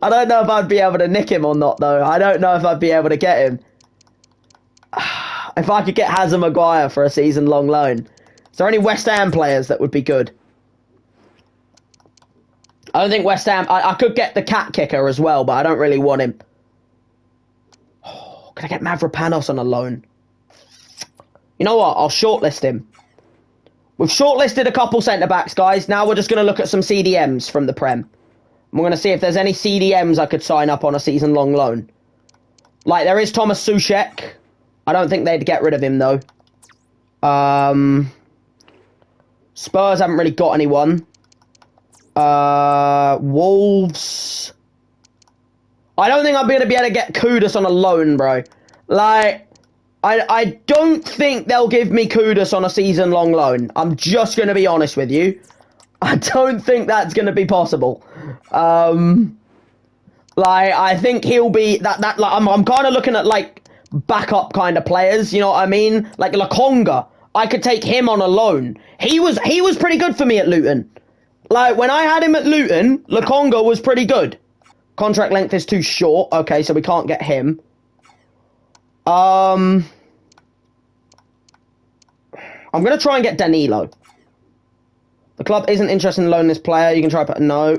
I don't know if I'd be able to nick him or not, though. I don't know if I'd be able to get him. If I could get Hazard Maguire for a season-long loan. Is there any West Ham players that would be good? I don't think West Ham... I could get the cat kicker as well, but I don't really want him. Oh, can I get Mavropanos on a loan? You know what? I'll shortlist him. We've shortlisted a couple centre-backs, guys. Now we're just going to look at some CDMs from the Prem. I'm going to see if there's any CDMs I could sign up on a season-long loan. Like, there is Thomas Soucek. I don't think they'd get rid of him, though. Spurs haven't really got anyone. Wolves. I don't think I'm going to be able to get Kudus on a loan, bro. Like, I don't think they'll give me Kudus on a season-long loan. I'm just going to be honest with you. I don't think that's going to be possible. Like, I think he'll be like, I'm kind of looking at, like, backup kind of players, you know what I mean? Like Lakonga. I could take him on a loan. He was pretty good for me at Luton. Like, when I had him at Luton, Lakonga was pretty good. Contract length is too short. Okay, so we can't get him. I'm going to try and get Danilo. The club isn't interested in loaning this player. You can try put a no.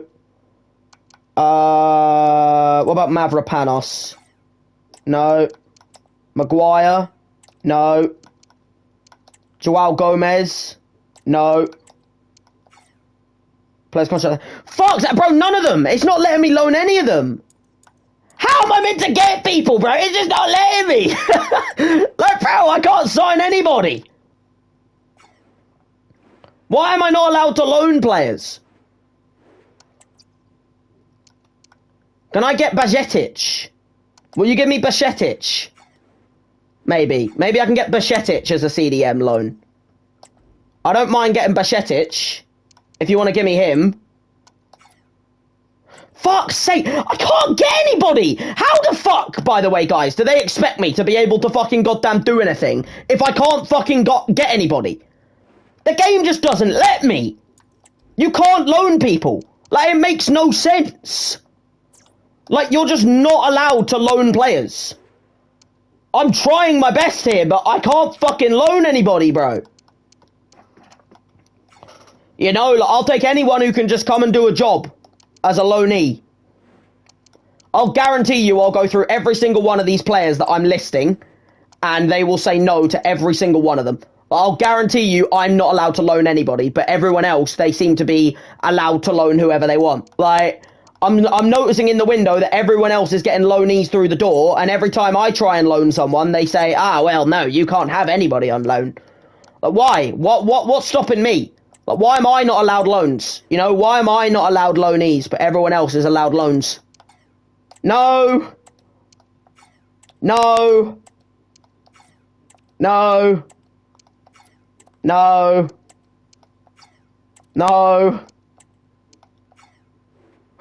What about Mavropanos? No. Maguire? No. Joao Gomez? No. Players contract. Fuck that, bro. None of them. It's not letting me loan any of them. How am I meant to get people, bro? It's just not letting me. Like, bro, I can't sign anybody. Why am I not allowed to loan players? Can I get Bajetic? Will you give me Bajetic? Maybe. Maybe I can get Bajetic as a CDM loan. I don't mind getting Bajetic. If you want to give me him. Fuck's sake. I can't get anybody. How the fuck, by the way, guys, do they expect me to be able to fucking goddamn do anything if I can't fucking get anybody? The game just doesn't let me. You can't loan people. Like, it makes no sense. Like, you're just not allowed to loan players. I'm trying my best here, but I can't fucking loan anybody, bro. You know, like, I'll take anyone who can just come and do a job as a loanee. I'll guarantee you I'll go through every single one of these players that I'm listing, and they will say no to every single one of them. I'll guarantee you I'm not allowed to loan anybody, but everyone else, they seem to be allowed to loan whoever they want. Like, I'm noticing in the window that everyone else is getting loanees through the door, and every time I try and loan someone, they say, well, no, you can't have anybody on loan. Like, why? What's stopping me? Like, why am I not allowed loans? You know, why am I not allowed loanees, but everyone else is allowed loans? No. No. No. No. No.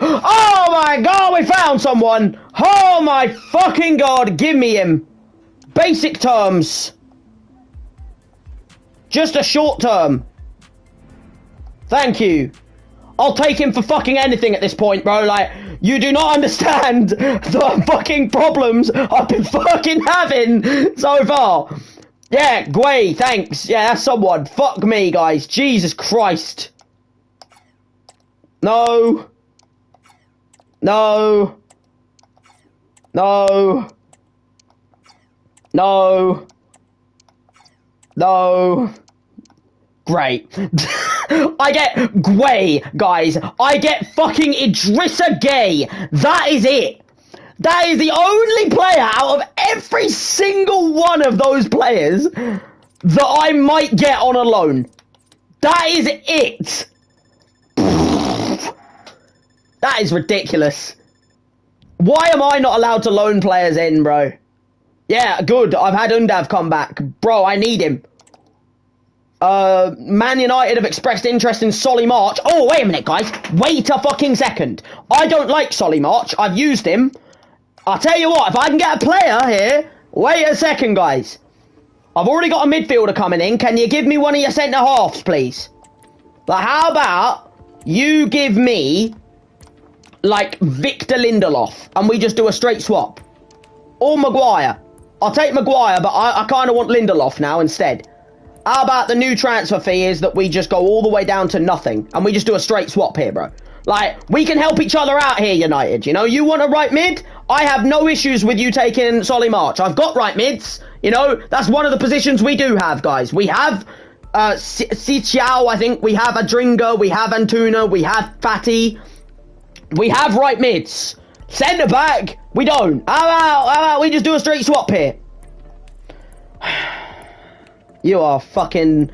Oh my god, we found someone! Oh my fucking god, give me him! Basic terms. Just a short term. Thank you. I'll take him for fucking anything at this point, bro. Like, you do not understand the fucking problems I've been fucking having so far. Yeah, Gway, thanks. Yeah, that's someone. Fuck me, guys. Jesus Christ. No. No. No. No. No. Great. I get Gway, guys. I get fucking Idrissa Gay. That is it. That is the only player out of every single one of those players that I might get on a loan. That is it. That is ridiculous. Why am I not allowed to loan players in, bro? Yeah, good. I've had Undav come back. Bro, I need him. Man United have expressed interest in Solly March. Oh, wait a minute, guys. Wait a fucking second. I don't like Solly March. I've used him. I'll tell you what, if I can get a player here... Wait a second, guys. I've already got a midfielder coming in. Can you give me one of your centre-halves, please? Like, how about you give me, like, Victor Lindelof, and we just do a straight swap? Or Maguire. I'll take Maguire, but I kind of want Lindelof now instead. How about the new transfer fee is that we just go all the way down to nothing, and we just do a straight swap here, bro? Like, we can help each other out here, United, you know? You want a right mid? I have no issues with you taking Solly March. I've got right mids, you know? That's one of the positions we do have, guys. We have Xiao, I think. We have Adringa. We have Antuna. We have Fatty. We have right mids. Centre back, we don't. How about we just do a straight swap here? You are fucking...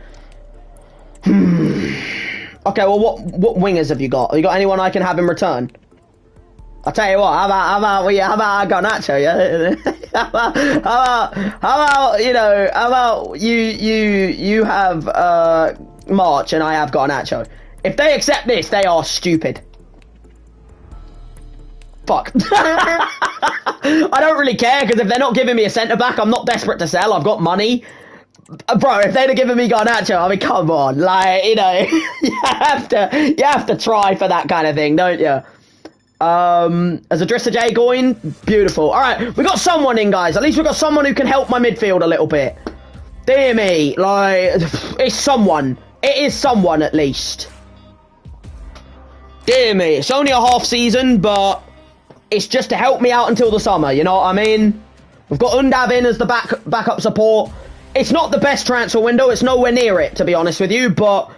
Okay, well, what wingers have you got? Have you got anyone I can have in return? I'll tell you what, how about Garnacho, yeah? how about you have March and I have Garnacho. If they accept this, they are stupid. Fuck. I don't really care, because if they're not giving me a centre-back, I'm not desperate to sell, I've got money. Bro, if they'd have given me Garnacho, I mean, come on, like, you know, you have to try for that kind of thing, don't you? As Idrissa J going, beautiful. All right, we got someone in, guys. At least we got someone who can help my midfield a little bit. Dear me, like, it's someone. It is someone at least. Dear me, it's only a half season, but it's just to help me out until the summer. You know what I mean? We've got Undav in as the backup support. It's not the best transfer window. It's nowhere near it, to be honest with you, but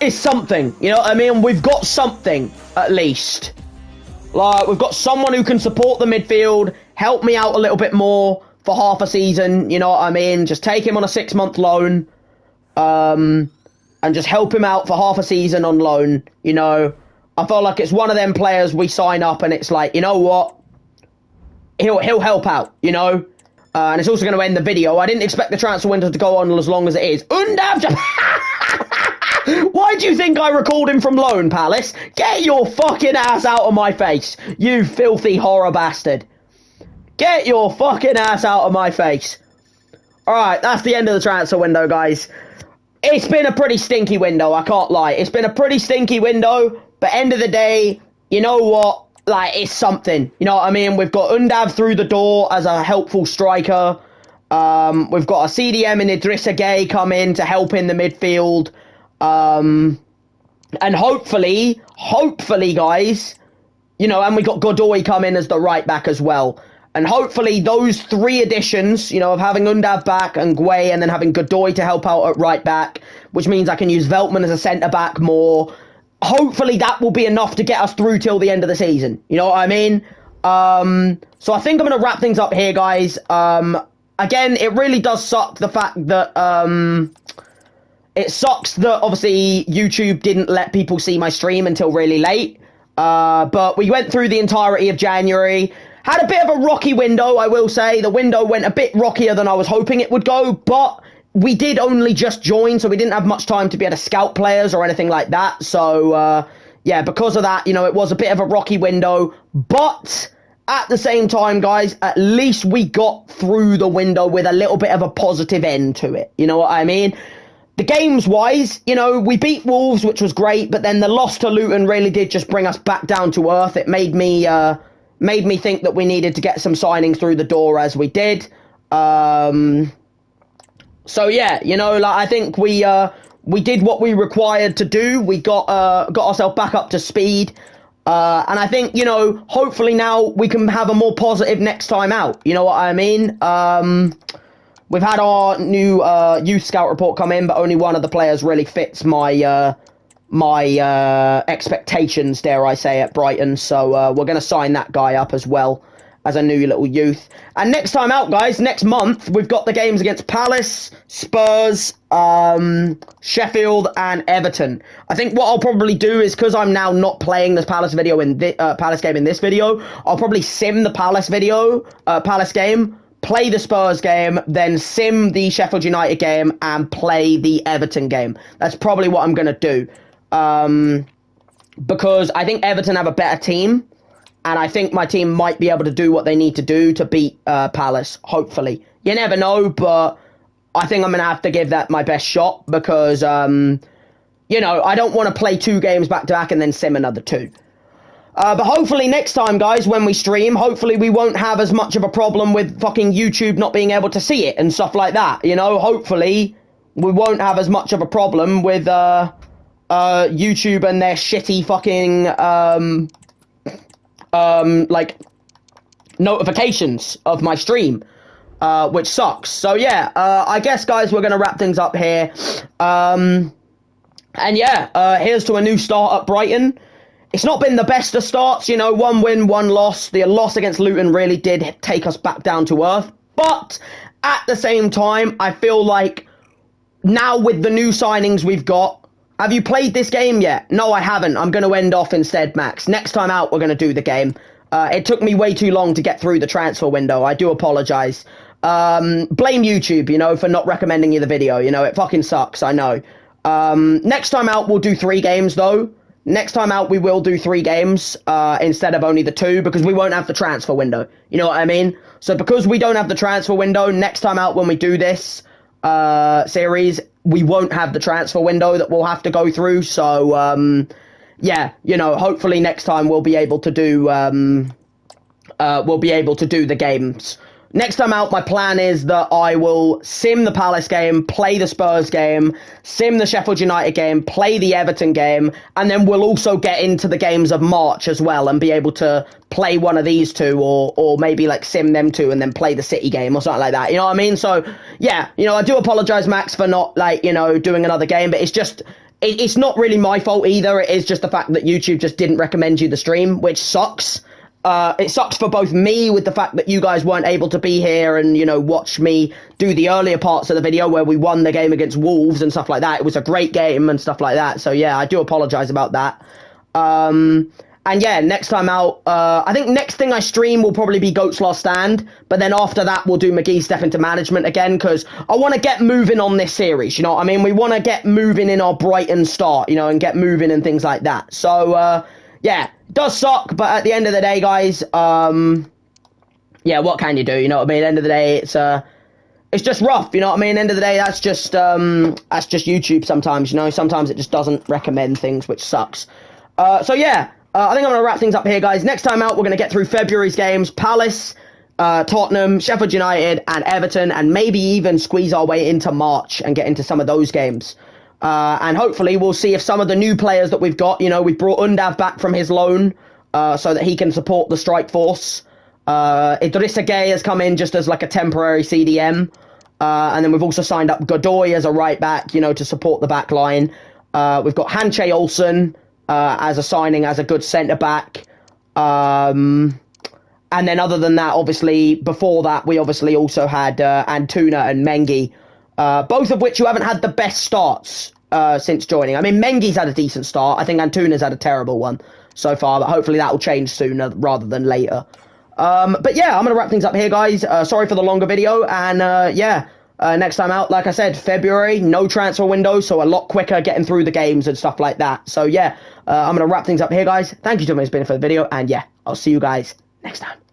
it's something. You know what I mean? We've got something, at least. Like, we've got someone who can support the midfield, help me out a little bit more for half a season, you know what I mean? Just take him on a 6-month loan, and just help him out for half a season on loan, you know? I feel like it's one of them players we sign up and it's like, you know what? He'll help out, you know? And it's also going to end the video. I didn't expect the transfer window to go on as long as it is. Undav just... Why do you think I recalled him from loan, Palace? Get your fucking ass out of my face, you filthy horror bastard. Get your fucking ass out of my face. Alright, that's the end of the transfer window, guys. It's been a pretty stinky window, I can't lie. It's been a pretty stinky window, but end of the day, you know what? Like, it's something. You know what I mean? We've got Undav through the door as a helpful striker. We've got a CDM and Idrissa Gay come in to help in the midfield. And hopefully, guys, you know, and we got Godoy come in as the right back as well. And hopefully those 3 additions, you know, of having Undav back and Guay and then having Godoy to help out at right back, which means I can use Veltman as a centre-back more. Hopefully that will be enough to get us through till the end of the season. You know what I mean? So I think I'm going to wrap things up here, guys. Again, it really does suck the fact that... It sucks that, obviously, YouTube didn't let people see my stream until really late. But we went through the entirety of January. Had a bit of a rocky window, I will say. The window went a bit rockier than I was hoping it would go. But we did only just join, so we didn't have much time to be able to scout players or anything like that. So, yeah, because of that, you know, it was a bit of a rocky window. But at the same time, guys, at least we got through the window with a little bit of a positive end to it. You know what I mean? the games-wise, you know, we beat Wolves, which was great, but then the loss to Luton really did just bring us back down to earth. It made me think that we needed to get some signings through the door, as we did. So yeah, you know, like, I think we did what we required to do. We got ourselves back up to speed. And I think, you know, hopefully now we can have a more positive next time out. You know what I mean? We've had our new youth scout report come in, but only one of the players really fits my expectations, dare I say, at Brighton. So we're going to sign that guy up as well as a new little youth. And next time out, guys, next month, we've got the games against Palace, Spurs, Sheffield, and Everton. I think what I'll probably do is, because I'm now not playing this Palace video in Palace game in this video, I'll probably sim the Palace game, play the Spurs game, then sim the Sheffield United game, and play the Everton game. That's probably what I'm going to do. Because I think Everton have a better team, and I think my team might be able to do what they need to do to beat Palace, hopefully. You never know, but I think I'm going to have to give that my best shot because, you know, I don't want to play 2 games back-to-back and then sim another 2. But hopefully next time, guys, when we stream, hopefully we won't have as much of a problem with fucking YouTube not being able to see it and stuff like that. You know, hopefully we won't have as much of a problem with YouTube and their shitty fucking like notifications of my stream, which sucks. So yeah, I guess, guys, we're gonna wrap things up here. And yeah, here's to a new start at Brighton. It's not been the best of starts, you know, 1 win, 1 loss. The loss against Luton really did take us back down to earth. But at the same time, I feel like now with the new signings we've got, have you played this game yet? No, I haven't. I'm going to end off instead, Max. Next time out, we're going to do the game. It took me way too long to get through the transfer window. I do apologize. Blame YouTube, you know, for not recommending you the video. You know, it fucking sucks, I know. Next time out, we'll do 3 games, though. Next time out, we will do 3 games instead of only the 2, because we won't have the transfer window. You know what I mean? So because we don't have the transfer window, next time out when we do this series, we won't have the transfer window that we'll have to go through. So, yeah, you know, hopefully next time we'll be able to do the games. Next time out, my plan is that I will sim the Palace game, play the Spurs game, sim the Sheffield United game, play the Everton game, and then we'll also get into the games of March as well and be able to play one of these 2 or maybe like sim them 2 and then play the City game or something like that. You know what I mean? So, yeah, you know, I do apologise, Max, for not, like, you know, doing another game, but it's just, it's not really my fault either. It is just the fact that YouTube just didn't recommend you the stream, which sucks. It sucks for both me with the fact that you guys weren't able to be here and, you know, watch me do the earlier parts of the video where we won the game against Wolves and stuff like that. It was a great game and stuff like that. So, yeah, I do apologise about that. And, yeah, next time out, I think next thing I stream will probably be Goat's Last Stand. But then after that, we'll do McGee's Step Into Management again because I want to get moving on this series. You know what I mean? We want to get moving in our Brighton start, you know, and get moving and things like that. So, yeah, it does suck, but at the end of the day, guys, yeah, what can you do? You know what I mean? At the end of the day, it's just rough. You know what I mean? At the end of the day, that's just YouTube sometimes. You know, sometimes it just doesn't recommend things, which sucks. So yeah, I think I'm gonna wrap things up here, guys. Next time out, we're gonna get through February's games: Palace, Tottenham, Sheffield United, and Everton, and maybe even squeeze our way into March and get into some of those games. And hopefully we'll see if some of the new players that we've got, you know, we've brought Undav back from his loan so that he can support the strike force. Idrissa Gueye has come in just as like a temporary CDM. And then we've also signed up Godoy as a right back, you know, to support the back line. We've got Hanche Olsen as a signing as a good centre back. And then other than that, obviously, before that, we obviously also had Antuna and Mengi, both of which you haven't had the best starts since joining. I mean, Mengi's had a decent start. I think Antuna's had a terrible one so far, but hopefully that will change sooner rather than later. But yeah, I'm going to wrap things up here, guys. Sorry for the longer video, and yeah, next time out, like I said, February, no transfer window, so a lot quicker getting through the games and stuff like that. So yeah, I'm going to wrap things up here, guys. Thank you so much for being for the video, and yeah, I'll see you guys next time.